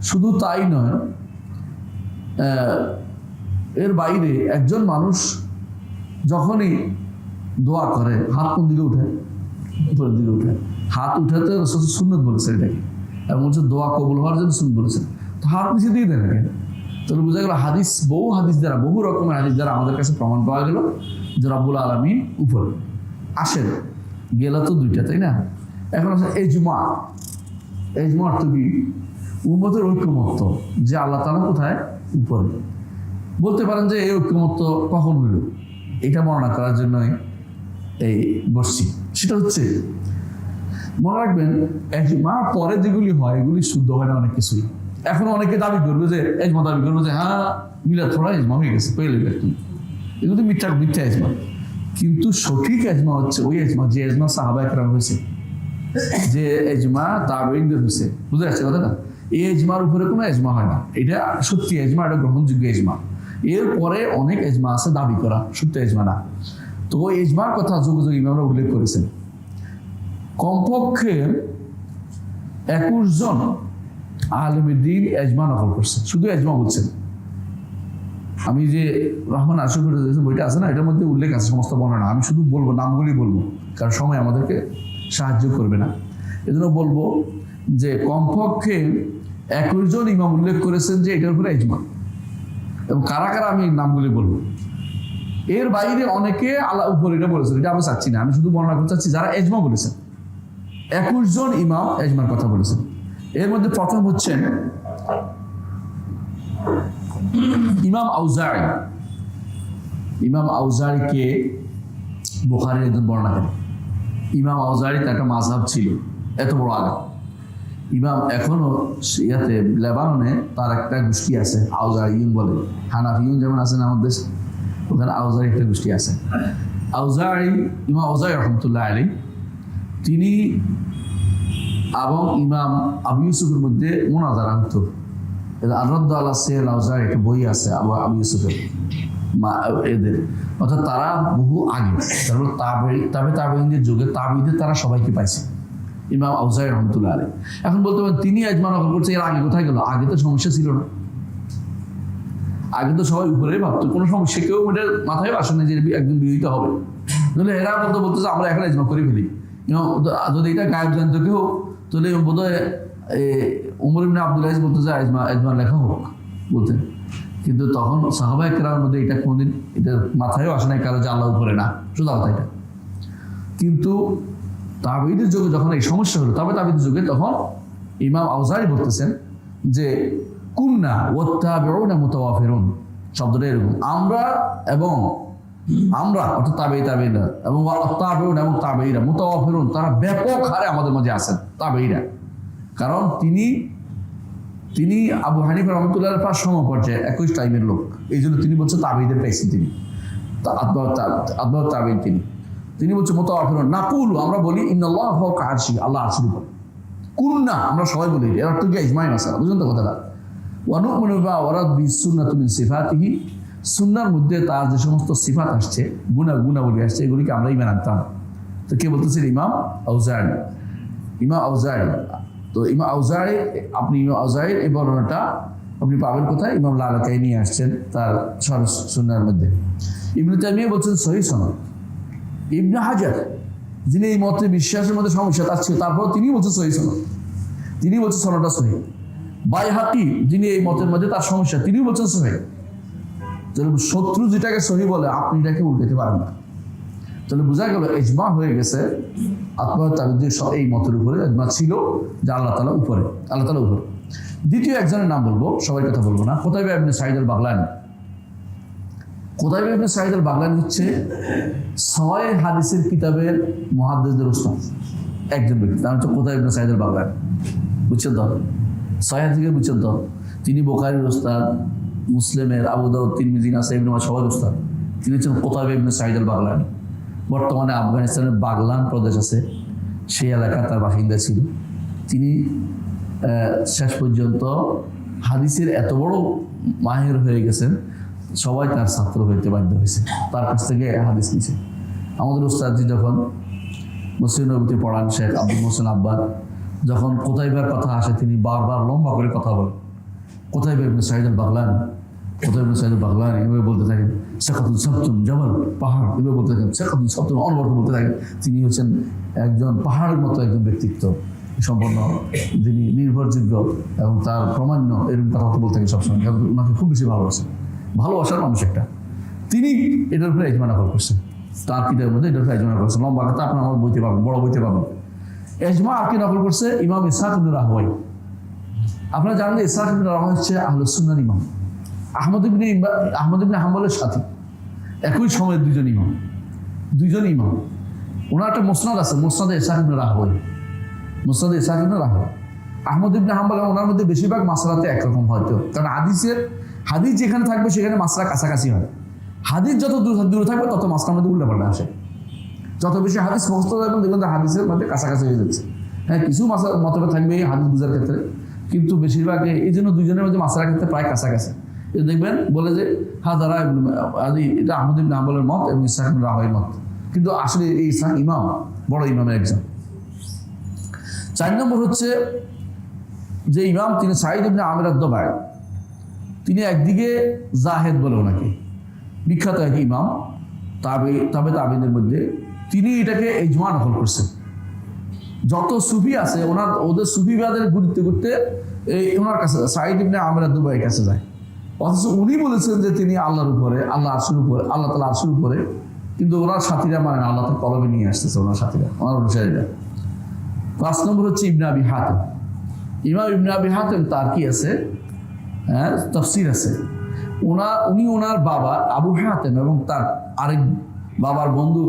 S1: শুধু তাই নয়, এর বাইরে একজন মানুষ যখনই দোয়া করে হাত কোন দিকে উঠে? উপরের দিকে উঠে। হাত উঠাতে রাসূল সুন্নত বলেছেন এটাকে, এবং বলছে দোয়া কবুল হওয়ার জন্য সুন্নত বলেছেন। তো হাত নিচে দিয়ে দেন কেন? তাহলে বোঝা গেল বহু রকমের হাদিস দ্বারা আমাদের কাছে প্রমাণ পাওয়া গেল যে রব্বুল আলামিন উপরে। আসেন, গেল তো দুইটা, তাই না? এখন আছে এজমা অর্থ কি? উম্মতের ঐক্যমত্য যে আল্লাহ তাআলা কোথায়? উপরে। বলতে পারেন যে এই ঐক্যমত্য কখন হইল, এটা বর্ণনা করার জন্যই এই বসছি। সেটা হচ্ছে, মনে রাখবেন এজমা পরে যেগুলি হয় এগুলি শুদ্ধ হয় না অনেক কিছুই। এখন অনেকে দাবি করবে যে হ্যাঁ মিলাদ পড়া এজমা হয়ে গেছে, পেলে এগুলো মিথ্যা এজমা। কিন্তু সঠিক এজমা হচ্ছে ওই এজমা যে এজমা সাহাবায়ে কেরাম হয়েছে, যে এজমা তাবেঈনদের হয়েছে। বুঝতে যাচ্ছে কথাটা? এই এজমার উপরে কোনো এজমা হয় না। এটা সত্যি এজমা, এটা গ্রহণযোগ্য এজমা। এরপরে অনেক এজমা আছে দাবি করা, সত্য এজমা না। তো ওই এজমার কথা যুগ ইমামরা উল্লেখ করেছেন। কমপক্ষে 21 জন আলেম দ্বীন এজমা নকল করছেন, শুধু এজমা বলছেন। আমি যে রহমান আশিক বইটা আছে না, এটার মধ্যে উল্লেখ আছে সমস্ত বর্ণনা। আমি শুধু বলবো, নামগুলি বলবো, কারণ সময় আমাদেরকে সাহায্য করবে না। এজন্য বলবো যে কমপক্ষে 21 জন ইমাম উল্লেখ করেছেন যে এটার উপরে এজমা, এবং কারা কারা আমি নামগুলি বলবো। এর বাইরে অনেকে আল্লাহ উপরে এটা বলেছেন, এটা আমি চাচ্ছি না, আমি শুধু বর্ণনা করতে চাচ্ছি যারা এজমা বলেছেন। 21 জন ইমাম এজমার কথা বলেছেন। এর মধ্যে প্রথম হচ্ছেন ইমাম আউজাঈকে বুখারীর একজন বর্ণনা করেন। ইমাম আউজাঈর একটা মাযহাব ছিল, এত বড় আলেম ইমাম। এখনো ইয়াতে লেবাননে তার একটা গোষ্ঠী আছে, আউজাঈয়ুন বলে। হানাফিয়ুন যেমন আছেন আমাদের দেশে, ওখানে আউজাঈ একটা গোষ্ঠী আছে। ইমাম আউজাঈ রাহমাতুল্লাহ আলাইহি, তিনি এবং ইমাম আবু ইউসুফের মধ্যে মুনাজারা হতো। আর-রাদ্দ আলা সাইয়্যিদ আউজাঈ একটা বই আছে আবু ইউসুফের, এদের অর্থাৎ তারা বহু আগে, তারপর তাবেঈনদের যুগে তাবেঈদের তারা সবাইকে পাইছে ইমাম আউজাঈ রাহমাতুল্লাহ আলাইহি। এখন বলতে পারেন তিনি এজমা নকল করছে, এর আগে কোথায় গেল? আগে তো সমস্যা ছিল না, আগে তো সবাই উপরে ভাবতো, কোনো সমস্যা কেউ এটার মাথায় আসে না যে একজন বিরোধিত হবে। তাহলে এরা বলতেছে আমরা এখন এজমা করে ফেলি। যদি এটা গায়েব জানতো কেউ, তাহলে বোধহয় উমর ইবনে আব্দুল আজিজ বলতে যে এজমা লেখা হোক বলতেন। কিন্তু তখন সাহাবায়ে কেরামের মধ্যে এটা কোনোদিন এটা মাথায়ও আসে নাই কারো যে আল্লাহ উপরে না, সোজা কথা এটা। কিন্তু তাবেঈদের যুগে যখন এই সমস্যা হলো, তাবেঈদের যুগে তখন ইমাম আউজাঈ বলতেছেন যে কুন্না ওয়াত্তাবিউনা মুতাওয়াফিরুন, শব্দটা এরকম, আমরা অর্থাৎ তাবেঈরা এবং ওয়াত্তাবিউনা এবং তাবেঈরা মুতাওয়াফিরুন, তারা ব্যাপক হারে আমাদের মাঝে আছেন তাবেঈরা। কারণ তিনি আবু হানিফা রাহমাতুল্লাহ প্রায় সমপর্যায়ে একই টাইমের লোক। এই জন্য তিনি বলছেন তাবিদের পেয়েছেন তিনি, আতবাউ তাবিন তিনি বলছেন মুতাওয়াফিরুন নাকুলু, আমরা বলি ইন্নাল্লাহ ফাওকা আরশি, আল্লাহ আরশের উপর। কুলনা, আমরা সবাই বলি, এর অর্থ কি ইজমাই মাসালা, বুঝলেন তো কথাটা। ওয়া নু'মিনু বিমা ওয়ারাদ বিস-সুন্নাতু মিন সিফাতিহি, সুন্নাহর মধ্যে তার যে সমস্ত সিফাত আসছে, গুণাবলী আসছে, এগুলিকে আমরা ঈমান আনতাম। তো কে বলতেছেন? ইমাম আউজাঈ। তো ইমাম আউজাঈ, আপনি ইমাম আউজাঈর এই বর্ণনাটা আপনি পাবেন কোথায়? ইমাম লালাকাই নিয়ে আসছেন তার শরহ সুন্নাহর মধ্যে। ইবনে তাইমিয়া বলছেন সহিহ সনদ। ইবনে হাজার, যিনি এই মতে বিশ্বাসের মধ্যে সমস্যা তার ছিল, তারপর তিনি বলছেন সহিহ সনদ, তিনি বলছেন সনদটা সহিহ। বাইহাকি, যিনি এই মতের মধ্যে তার সমস্যা, তিনিও বলছেন সহিহ। তাহলে শত্রু যেটাকে সহিহ বলে, আপনি এটাকে উল্টাতে পারেন না। তাহলে বোঝা গেল ইজমা হয়ে গেছে আতবাউ তাবিদের এই মতের উপরে ইজমা ছিল যে আল্লাহ তাআলা উপরে। দ্বিতীয় একজনের নাম বলবো, সবাই কথা বলবো না। Qutaiba ibn Saeed al Baghlani. Qutaiba ibn Saeed al Baghlani হচ্ছে 6 হাদিসের কিতাবের মুহাদ্দিসদের উস্তাদ একজন ব্যক্তি, তার হচ্ছে কুতাইবা ইবনে সাঈদ আল-বাগলানী। বুঝছেন তো? 6 হাদিসের বুঝছেন তো? তিনি বুখারীর উস্তাদ, মুসলিমের, আবু দাউদ, তিরমিজি, নাসাঈ, ইবনে মাজাহ সবার উস্তাদ। তিনি হচ্ছেন কুতাইবা ইবনে সাঈদ আল-বাগলানী। বর্তমানে আফগানিস্তানের বাগলান প্রদেশ আছে, সেই এলাকার তার বাসিন্দা ছিল। তিনি শেষ পর্যন্ত হাদিসের এত বড় মাহির হয়ে গেছেন, সবাই তার ছাত্র হইতে বাধ্য হয়েছে, তার কাছ থেকে হাদিস নিছে। আমাদের উস্তাদজি যখন মসজিদ নববীতে পড়ান, শেখ আব্দুল মোহসেন আব্বাদ, যখন কুতাইবার কথা আসে তিনি বারবার লম্বা করে কথা বলেন। Qutaiba ibn Saeed al Baghlani, Qutaiba ibn Saeed al Baghlani এভাবে বলতে থাকেন, সাকাতুল সাবতুন জাবাল, পাহাড়, এভাবে বলতে থাকেন, সাকাতুল সাবতুন, অনবরত বলতে থাকেন। তিনি হচ্ছেন একজন পাহাড়ের মতো একজন ব্যক্তিত্ব সম্পন্ন, যিনি নির্ভরযোগ্য এবং তার প্রমাণ্য, এরকম কথা বলতে থাকেন সবসময়। ওনাকে খুব বেশি ভালোবাসার মানুষ একটা। তিনি এটার উপরে ইজমা নকল করছেন, তার কিতাবের মধ্যে এটার উপরে ইজমা নকল করছেন। লম্বা কথা আপনার আমার বইতে পাবেন, বড় বইতে পাবেন। ইজমা আর কি নকল করছে? ইমাম ইসহাক ইবনে রাহওয়াই। আপনারা জানেন ইসহাক ইবনে রাহওয়াই হচ্ছে আহলুস সুন্নাহর ইমাম, আহমদ ইবনে হাম্বলের সাথী, একই সময়ের দুজন ইমাম। ওনার একটা মুসনাদ আছে, মুসনাদে ইসহাক ইবনে রাহওয়াই। আহমদ ইবনে হাম্বল ওনার মধ্যে বেশিরভাগ মাসলাতে একরকম হয়তো, কারণ হাদিস যেখানে থাকবে সেখানে মাসলা কাছাকাছি হয়। হাদিস যত দূরে থাকবে তত মাসলার মধ্যে উল্টাপাল্টা আসে। যত বেশি হাদিস মুখস্থ থাকবেন দেখবেন হাদিসের মধ্যে কাছাকাছি হয়ে যাচ্ছে। হ্যাঁ, কিছু মতভেদ থাকবে হাদিস বুঝার ক্ষেত্রে, কিন্তু বেশিরভাগ এই জন্য দুইজনের মধ্যে মাসলার ক্ষেত্রে প্রায় কাছাকাছি। দেখবেন বলে যে হাদারা এটা আহমদ ইবনে হাম্বলের মত এবং ইসহাক ইবনে রাহওয়াইয়ের মত, কিন্তু আসলে এই ইসহাক ইমাম, বড় ইমামের একজন। 4 নম্বর হচ্ছে যে ইমাম, তিনি সাঈদ ইবনে আমির আদ-দাবাই। তিনি একদিকে জাহেদ বলে ওনাকে, বিখ্যাত এক ইমাম, তাবেঈদের মধ্যে। তিনি এটাকে ইজমা নকল করছেন। যত সুফি আছে ওদের সুফিবাদের ঘুরতে ওনার কাছে, সাঈদ ইবনে আমির আদ-দাবাইয়ের কাছে যায়। অথচ উনি বলেছেন যে তিনি আল্লাহর উপরে, আল্লাহ তাআলা আরশের উপরে, কিন্তু ওনার সাথীরা মানে আল্লাহ তাআলা কলবে নিয়ে আসতেছে, ওনার সাথীরা, ওনার অনুসারীরা। 5 নম্বর হচ্ছে ইবনে আবি হাতিম। ইমাম ইবনে আবি হাতিম, তার কি আছে? তাফসীর আছে। উনি ওনার বাবা আবু হাতিম এবং তার আরেক বাবার বন্ধু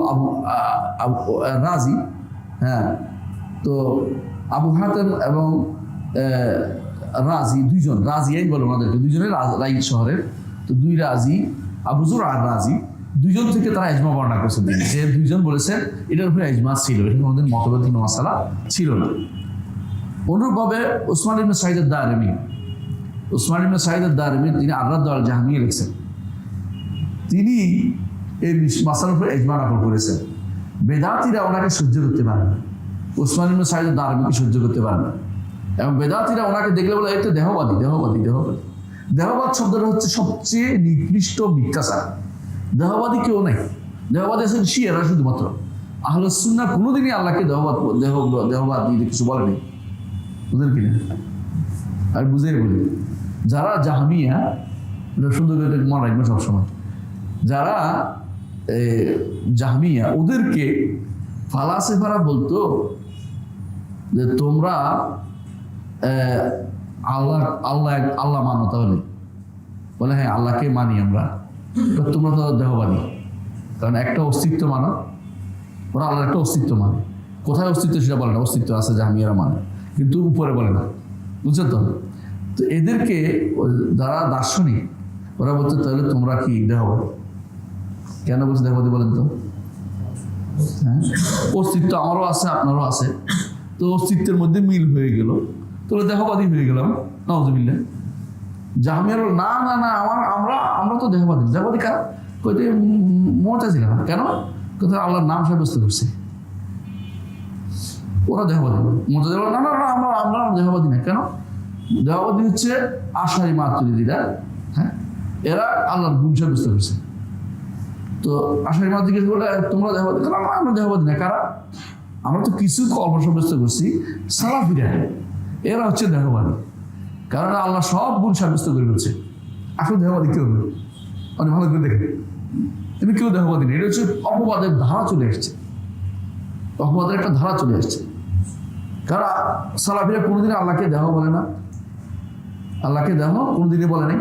S1: রাজি। হ্যাঁ, তো আবু হাতিম এবং রাজি, দুইজন রাজিয়াই বলে ওনাদেরকে, দুইজনের রাই শহরের। তো 2 রাজি, আবু যুর আর রাজি, দুইজন থেকে তারা ইজমা বর্ণনা করেছেন। যে দুইজন বলেছেন এটার উপরে ইজমা ছিল, এটা আমাদের মতভেদ মাসালা ছিল না। অনুরূপভাবে উসমান ইবনে সাঈদ আদ-দারিমি, তিনি আর-রাদ আল জাহমিয়া লিখছেন। তিনি এই মাসালার উপরে ইজমা নকল করেছেন। বেদাতীরা ওনাকে সহ্য করতে পারে না, উসমান ইবনে সাঈদ আদ-দারিমিকে সহ্য করতে পারে না, এবং বেদাতীরা ওনাকে দেখলে বলে এটা দেহবাদী। দেহবাদ শব্দটা হচ্ছে সবচেয়ে নিকৃষ্ট মিথ্যাচার। দেহবাদী কেউ নেই, দেহবাদী আছেন শিয়ারা শুধুমাত্র। আহলে সুন্নাহ কোনোদিনই আল্লাহকে দেহবাদ কিছু বলেনি, বুঝলেন কিনা? আর বুঝেই বলি, যারা জাহমিয়া, সুন্দর করে মনে রাখবে সবসময়, যারা জাহমিয়া, ওদেরকে ফালাসিফারা বলতো যে তোমরা আল্লাহ মানো, তাহলে বলে হ্যাঁ আল্লাহকে মানি আমরা, তোমরা তো দেহবাদী, কারণ একটা অস্তিত্ব মানো, ওরা আল্লাহর একটা অস্তিত্ব মানে। কোথায় অস্তিত্ব সেটা বলে না, অস্তিত্ব আছে জাহমিয়ারা মানে, কিন্তু উপরে বলে না, বুঝছো তো? তো এদেরকে যারা দার্শনিক, ওরা বলছে তাহলে তোমরা কি দেহবাদী? কেন বলছে দেহবাদী বলেন তো? হ্যাঁ, অস্তিত্ব আমারও আছে আপনারও আছে, তো অস্তিত্বের মধ্যে মিল হয়ে গেল, তাহলে দেহবাদী হয়ে গেলাম। নাউজুবিল্লাহ। জাহমিয়ার না না না আমরা তো দেহবাদী। দেহবাদী কারা? কইতে মুতাজিলা। কেন? কোথায় আল্লাহর নাম সাব্যস্ত করছে, ওরা দেহবাদী। মুতাজিলা না না না আমরা দেহবাদী না। কেন? দেহবাদী হচ্ছে আশারি মাতুরিদীরা। হ্যাঁ, এরা আল্লাহর গুণ সাব্যস্ত করছে। তো আশারি মাতুরিদ জিজ্ঞেস করলে তোমরা দেহবাদী? কারণ আমরা দেহবাদী না। কারা? আমরা তো কিছু কল্পনা সাব্যস্ত করছি। সালাফিরা এরা হচ্ছে দেহবাদী, কারণ আল্লাহ সব গুণ সাব্যস্ত করে ফেলছে। আসলে দেহবাদী কেউ নেই, অনেক ভালো করে দেখে এমনি কেউ দেহবাদী নেই। এটা হচ্ছে অপবাদের ধারা চলে আসছে, অপবাদের একটা ধারা চলে আসছে। কারণ সালাফিরা কোনোদিন আল্লাহকে দেহ বলে না, আল্লাহকে দেহ কোনোদিনই বলে নাই।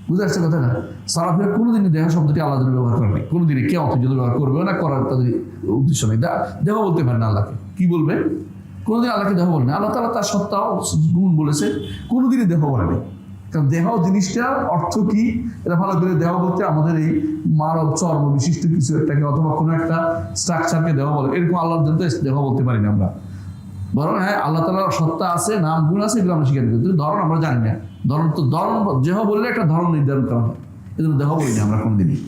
S1: বুঝে আসছে কথা না? সালাফিরা কোনোদিনই দেহ শব্দটি আল্লাহ জন্য ব্যবহার করে নাই, কোনোদিনই কেউ অপর্যন্ত ব্যবহার করবে না, করার তাদের উদ্দেশ্য নেই। দেহ বলতে পারে না আল্লাহকে, কি বলবে? কোনোদিন আল্লাহকে দেহ বলে না। আল্লাহ তাআলা তার সত্তা গুণ বলেছে, কোনোদিনই দেহ বলে নাই। কারণ দেহ জিনিসটার অর্থ কি এটা ভালো করে, দেহ বলতে আমাদের এই মানব চর্ম বিশিষ্ট কিছু একটাকে অথবা কোনো একটা স্ট্রাকচারকে দেহ বলে, এরকম আল্লাহর জন্য দেহ বলতে পারি না আমরা। বরং হ্যাঁ, আল্লাহ তাআলার সত্তা আছে, নাম গুণ আছে, এগুলো আমরা স্বীকার করি, কিন্তু ধরন আমরা জানি না। ধরন দেহ বললে একটা ধরন নির্ধারণ করা হয়, এজন্য দেহ বলি না আমরা কোনদিনই।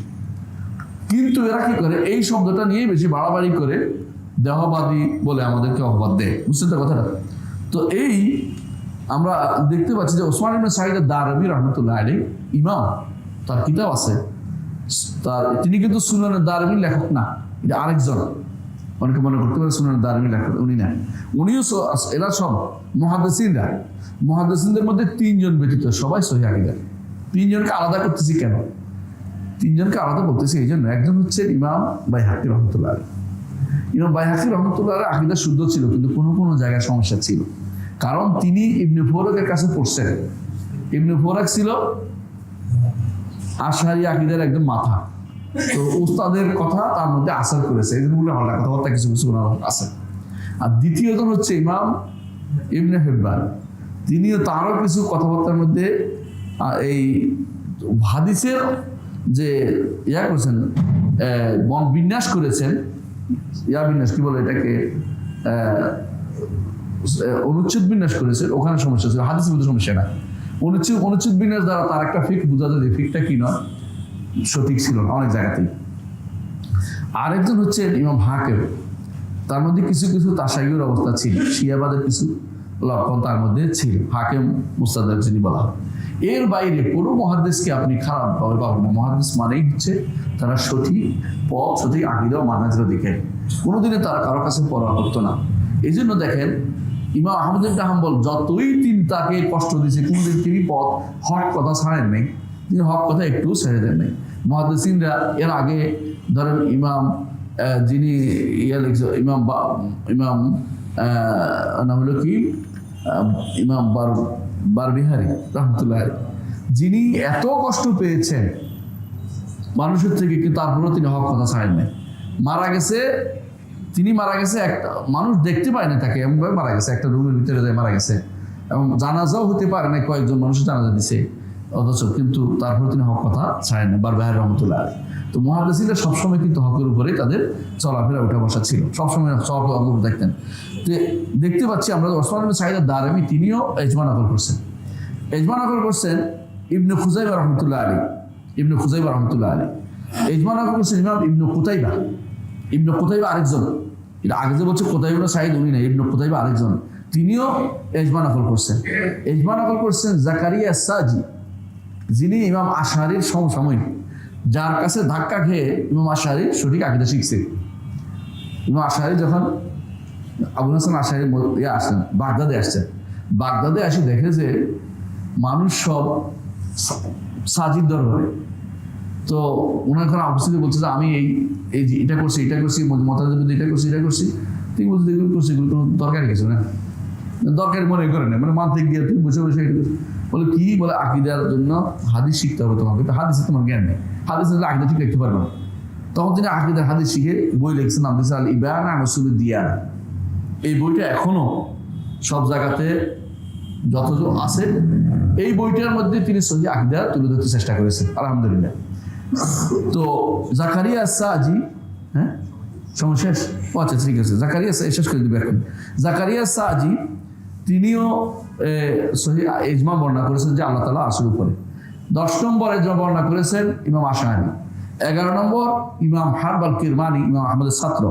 S1: কিন্তু এরা কি করে, এই শব্দটা নিয়ে বেশি বাড়াবাড়ি করে দেহবাদী বলে আমাদেরকে অপবাদ দেয়। বুঝছেন তো কথাটা? তো এই আমরা দেখতে পাচ্ছি যে ওসমান ইবনে সাঈদ আদ-দারমি রাহমাতুল্লাহ আলাইহি ইমাম, তার কিতাব আছে, তিনি কিন্তু সুনান আদ-দারমির লেখক না, এটা আরেকজন। অনেকে মনে করতে পারে সুনান আদ-দারমির লেখক উনি না, উনিও এরা সব মুহাদ্দিসিনরা। মুহাদ্দিসিনদের মধ্যে তিনজন ব্যতীত সবাই সহিহ আকীদা। তিনজনকে আলাদা করতেছি কেন? তিনজনকে আলাদা বলতেছি এই জন্য, একজন হচ্ছে ইমাম বাইহাকী রহমতুল্লাহ আলাইহি। ইমাম বাইহাকী রহমতুল্লাহ আলাইহি আকীদা শুদ্ধ ছিল, কিন্তু কোনো কোনো জায়গায় সমস্যা ছিল। কারণ তিনি ইবনে ফোরাকের কাছে পড়ছেন। ইবনে ফোরাক ছিল আশআরী আকীদার একদম মাথা। তো উস্তাদের কথা তার মধ্যে আসর করেছে, এই জন্য বলে হল্লা কথাবার্তা কিছু কিছু আছে। আর দ্বিতীয়জন হচ্ছে ইমাম ইবনে হিব্বান, তিনিও তারও কিছু কথাবার্তার মধ্যে এই হাদিসের যে করেছেন, বিন্যাস করেছেন, বিন্যাস কি বলে এটাকে, অনুচ্ছেদ বিন্যাস করেছেন, ওখানে সমস্যা ছিল। হাদিসের মধ্যে সমস্যা না, অনুচ্ছেদ বিন্যাস দ্বারা তার একটা ফিক বোঝা যায়, ফিকটা কি নয়, সঠিক ছিল না অনেক জায়গাতেই। আরেকজন হচ্ছে ইমাম হাকিম, তার মধ্যে কিছু কিছু তাশাইয়ুর অবস্থা ছিল, শিয়াবাদের কিছু লক্ষণ তার মধ্যে ছিল, হাকিম মুস্তাদরাক যিনি বলা হয়। এর বাইরে কোনো মুহাদ্দিসকে আপনি খারাপ ভাবে পাবেন না। মুহাদ্দিস মানেই হচ্ছে তারা সঠিক পথ, সঠিক আকীদা ও মানহাজের দিকে কোনোদিনে তারা কারো কাছে পরোয়া করতো না। এই জন্য দেখেন ইমাম আহমদ ইবনে হাম্বল যতই তিনি তাকে কষ্ট দিয়েছে, কোনোদিন তিনি হক কথা ছাড়েন নাই, তিনি হক কথা একটু ছেড়ে দেন নাই। মুহাদ্দিসিনরা এর আগে ধরেন ইমাম যিনি লিখছে, ইমাম নাম হলো কি, ইমাম বারবিহারি রহমতুল্লাহ, যিনি এত কষ্ট পেয়েছেন মানুষের থেকে, কিন্তু তারপরেও তিনি হক কথা ছাড়েন নাই। তিনি মারা গেছে একটা মানুষ দেখতে পায় না তাকে, এমনভাবে মারা গেছে, একটা রুমের ভিতরে যায় মারা গেছে, এবং জানাজাও হতে পারে না, কয়েকজন মানুষ জানাজা দিছে, অথচ কিন্তু তারপরে তিনি হক কথা ছাড়েন না, বারবিহারি রহমতুল্লাহ। তো মুহাদ্দিসিনরা সবসময় কিন্তু হকের উপরে তাদের চলাফেরা উঠা বসা ছিল, সবসময় সবকে অগ্রগতি দেখতেন। দেখতে পাচ্ছি আমরা ওসমান ইবনে সাঈদ আদ-দারমি তিনিও ইজমা নকল করছেন। ইজমা নকল করছেন ইবনে খুজাইবা রহমতুল্লাহ আলাইহি, ইবনে খুজাইবা রহমতুল্লাহ আলাইহি। ইজমা নকল করছেন ইমাম ইবনে কুতাইবা। ইবনে কুতাইবা আরেকজন, এটা আগে যে বলছে কুতাইবা ইবনে সাঈদ উনি না, ইবনে কুতাইবা আরেকজন, তিনিও ইজমা নকল করছেন। ইজমা নকল করছেন জাকারিয়া আস-সাজি, যিনি ইমাম আশআরীর সমসাময়িক, যার কাছে ধাক্কা খেয়ে ইমাম আশআরী সঠিক আকীদা শিখছে। ইমাম আশআরী যখন আবুল হাসান আশআরী আসেন, বাগদাদে আসছেন, বাগদাদে এসে দেখে যে মানুষ সব সাজিদ দরবারে। তো ওনার ঘরে অবস্থিত বলছে যে আমি এটা করছি, মতাদের মধ্যে এটা করছি। তিনি বলছে এগুলো করছি, এগুলো কোনো দরকারি কিছু না, দরকারি মনে করেন না, মানে মানতে গিয়ে তুমি বসে বসে এটা বলে কি বলে, আকীদার জন্য হাদিস শিখতে হবে তোমাকে, তো হাদিসে তোমার জ্ঞান নেই, হাদিসে আকীদা ঠিক লিখতে পারবে না। তখন তিনি আকীদার হাদিস শিখে বই লিখছেন, নাম দিয়েছে আল ইবানা আন উসুলিদ দিয়ানা। এই বইটা এখনো সব জায়গাতে যত আছে এই বইটার মধ্যে তিনি সহি আকীদা তুলে ধরতে চেষ্টা করেছেন, আলহামদুলিল্লাহ। তো জাকারিয়া সাজি, হ্যাঁ সময় শেষ? আচ্ছা ঠিক আছে, জাকারিয়া শেষ করে দিবে এখন। জাকারিয়া সাজি তিনিও সহি ইজমা বর্ণনা করেছেন যে আল্লাহ তাআলা আরশের উপরে। 10 নম্বরে যা বর্ণনা করেছেন ইমাম আশআরী। 11 নম্বর ইমাম হারব আল কিরমানি, ইমাম আহমদের ছাত্র।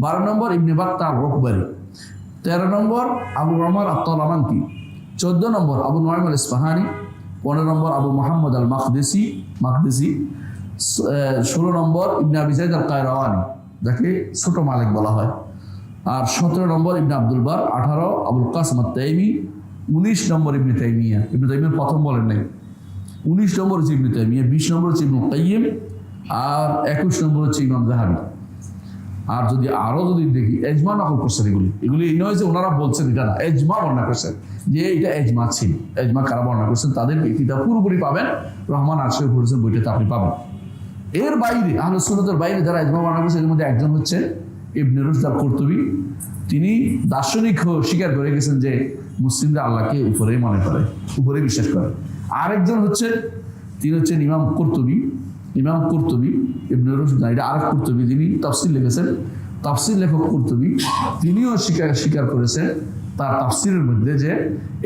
S1: 12 নম্বর ইবনে বাত্তাহ রুকবারি। 13 নম্বর আবু ওমর আত-তালামানকি। 14 নম্বর আবু নুআইম আল ইসফাহানি। 15 নম্বর আবু মুহাম্মদ আল মাকদিসি। 16 নম্বর ইবনে আবি যায়েদ আল কায়রাওয়ানি, যাকে ছোট মালিক বলা হয়। আর 17 নম্বর ইবনে আব্দুল বার। 18 আবুল কাসিম আত-তাইমি। 19 নম্বর ইবনে তাইমিয়া। ইবনে তাইমিয়া প্রথম বলেন নাই। 19 নম্বর হচ্ছে ইবনে তাইমিয়া। 20 নম্বর হচ্ছে ইবনে কাইয়িম। আর 21 নম্বর হচ্ছে ইমাম যাহাবি। আর যদি আরো যদি দেখি এজমা নকল করছেন, এগুলি এই নয় যে ওনারা বলছেন এটা না, এজমা বর্ণনা করছেন যে এটা এজমা ছিল। এজমা কারা বর্ণনা করছেন তাদের কিতাব পুরোপুরি পাবেন, রহমান আরশের পড়েছেন বইটাতে আপনি পাবেন। এর বাইরে আহলে সুন্নাতের বাইরে যারা ইজমা বর্ণনা করেছেন এর মধ্যে একজন হচ্ছে ইবনে রুশদ আল কুরতুবী। তিনি দার্শনিক স্বীকার করে গেছেন যে মুসলিমরা আল্লাহকে উপরেই মনে করে, উপরেই বিশ্বাস করে। আরেকজন হচ্ছে তিনি হচ্ছেন ইমাম কুরতুবী। ইমাম কুরতুবী ইবনে রুশদ না, এটা আরেক কুরতুবী, যিনি তাফসীর লিখেছেন। তাফসীর লেখক কুরতুবী তিনিও স্বীকার করেছেন তার তাফসীরের মধ্যে যে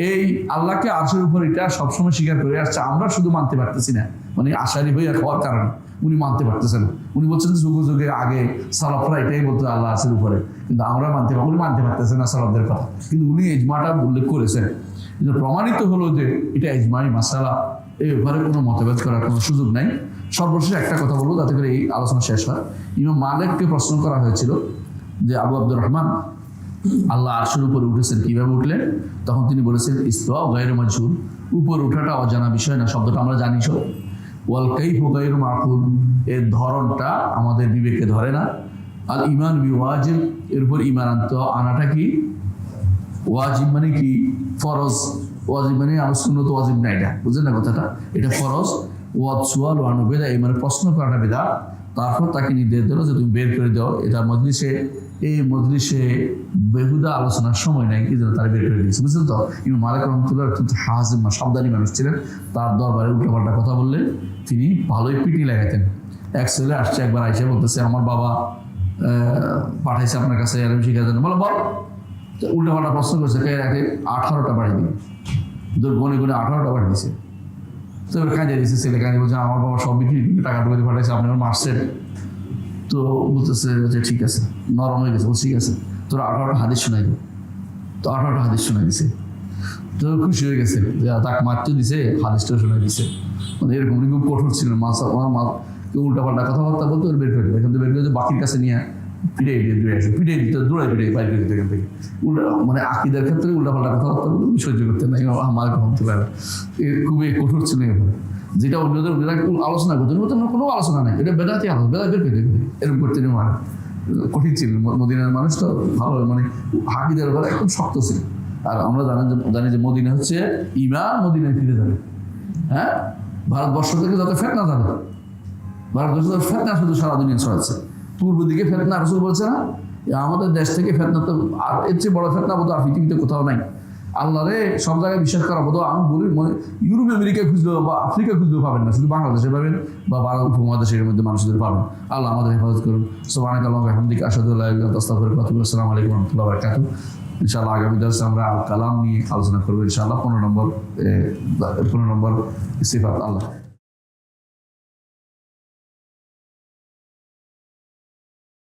S1: এই আল্লাহকে আরশের উপর এটা সবসময় স্বীকার করে আসছে, আমরা শুধু মানতে পারতেছি না, মানে আশারি হইয়া খাওয়ার কারণে উনি মানতে পারতেছেন। উনি বলছেন যুগে যুগে আগে সালাফরা এটাই বলতো আল্লাহ আরশের উপরে, কিন্তু আমরা উনি মানতে পারতেছেন না সালাফদের কথা, কিন্তু উনি ইজমাটা উল্লেখ করেছেন। কিন্তু প্রমাণিত হলো যে এটা ইজমাই মাসালা, এই ব্যাপারে কোনো মতভেদ করার কোনো সুযোগ নাই। সর্বশেষ একটা কথা বলবো যাতে করে এই আলোচনা শেষ হয়। ইমাম মালিককে প্রশ্ন করা হয়েছিল যে আবু আব্দুর রহমান আল্লাহ আরশের উপরে উঠেছেন, কিভাবে উঠলেন? তখন তিনি বলেছেন ইস্তিওয়া গায়রু মাজহুল, উপরে ওঠাটা অজানা বিষয় না, শব্দটা আমরা জানি সব। ওয়াল কাইফু গায়রু মাকুল, এর ধরনটা আমাদের বিবেকে ধরে না। আল ঈমান বি ওয়াজিব, এর উপর ঈমান আনাটা কি ওয়াজিব, মানে কি ফরজ। ওয়াজিব মানে আমার সুন্নত, ওয়াজিব না, এটা বুঝলেন না কথাটা, এটা ফরজ। ওয়াদ সুয়াল ওয়ানু বেদা, এই মানে প্রশ্ন করাটা বেদা। তারপর তাকে নির্দেশ দিল যে তুমি বের করে দাও, এটা মজলিসে, এই মজলিসে বেহুদা আলোচনার সময় নাই, কি জন্য তারা বের করে দিয়েছে, বুঝলেন তো। ইমাম মালিক রাহমাতুল্লাহ কিন্তু হাজিম সাবধানী মানুষ ছিলেন, তার দরবারে উল্টাপাল্টা কথা বললে তিনি ভালোই পিটি লাগাতেন। এক ছেলে আসছে একবার আইসা বলতেছে আমার বাবা পাঠাইছে আপনার কাছে এলম শিখার জন্য। বলো বল, উল্টাপাল্টা প্রশ্ন করছে, কে রাখে 18টা বাড়ি দিল, গনে গনে 18টা বাড়ি দিয়েছে। তো এবার কাজে দিয়েছে, ছেলে কাজে বলছে আমার বাবা সব বিক্রি টাকা টুকা দিয়ে পাঠাইছে, আপনি আমার মারছেন। তো বলতেছে যে ঠিক আছে, নরম হয়ে গেছে, ঠিক আছে তোরা 18টা হাদিস শোনাই দিল। তো 18টা হাদিস শোনাই দিছে, তো খুশি হয়ে গেছে যে তাকে মারতে দিছে, হাদিসটাও শোনাই দিছে। মানে এরকম খুব কঠোর ছিলেন। আমার মা কেউ উল্টাপাল্টা কথাবার্তা বলতো বের করে দেবে, এখান থেকে বের করে বাকির কাছে নিয়ে পিটাই দিয়ে দূরে আসবে, পিটাই দিতে দৌড়াই পিটাই বাইরে দিতে এখান থেকে। মানে আকিদের ক্ষেত্রে উল্টাপাল্টা কথাবার্তা বলতে সহ্য করতেন না, আমার ভাবতে পারে খুবই কঠোর ছিল এখানে। যেটা অন্যদের আলোচনা করতেন বলতেন কোনো আলোচনা নাই, এটা বেদাতি আলোচনা, বেদা বের পেতে এরকম করতে মানে কঠিন ছিল। মদিনার মানুষ তো ভালো, মানে আকিদের ব্যাপারে একদম শক্ত ছিল। আর আমরা জানি যে মদিনা হচ্ছে ইমান, মদিনায় ফিরে যাবে। হ্যাঁ, ভারতবর্ষ থেকে যত ফেতনা যাবে, ভারতবর্ষ ফেতনা শুধু সারা দুনিয়া ছড়াচ্ছে। পূর্ব দিকে ফেতনা রাসূল বলছে না, আমাদের দেশ থেকে ফেতনা তো আর এর চেয়ে বড় ফেতনা বোধ আর পৃথিবীতে কোথাও নাই। আল্লাহরে সব জায়গায় বিশ্বাস করা বোধ আমি বলি, মানে ইউরোপ আমেরিকা খুঁজলেও বা আফ্রিকা খুঁজলেও পাবেন না, শুধু বাংলাদেশে পাবেন বা ভারত উপমহাদেশের মধ্যে মানুষদের পাবেন। আল্লাহ আমাদের হেফাজত করুন। সুবহানাকাল্লাহু ওয়া বিহামদিকা আশহাদু আল্লা ইলাহা ইল্লা আনতা আস্তাগফিরুকা ওয়া আতুবু ইলাইক। আসসালামু আলাইকুম ওয়া রাহমাতুল্লাহি ওয়া বারাকাতুহু। ইনশাআল্লাহ আগামী দর্শে আমরা আল কালাম নিয়ে আলোচনা করবো ইনশাআল্লাহ। 15 নম্বর সিফাত আল্লাহ।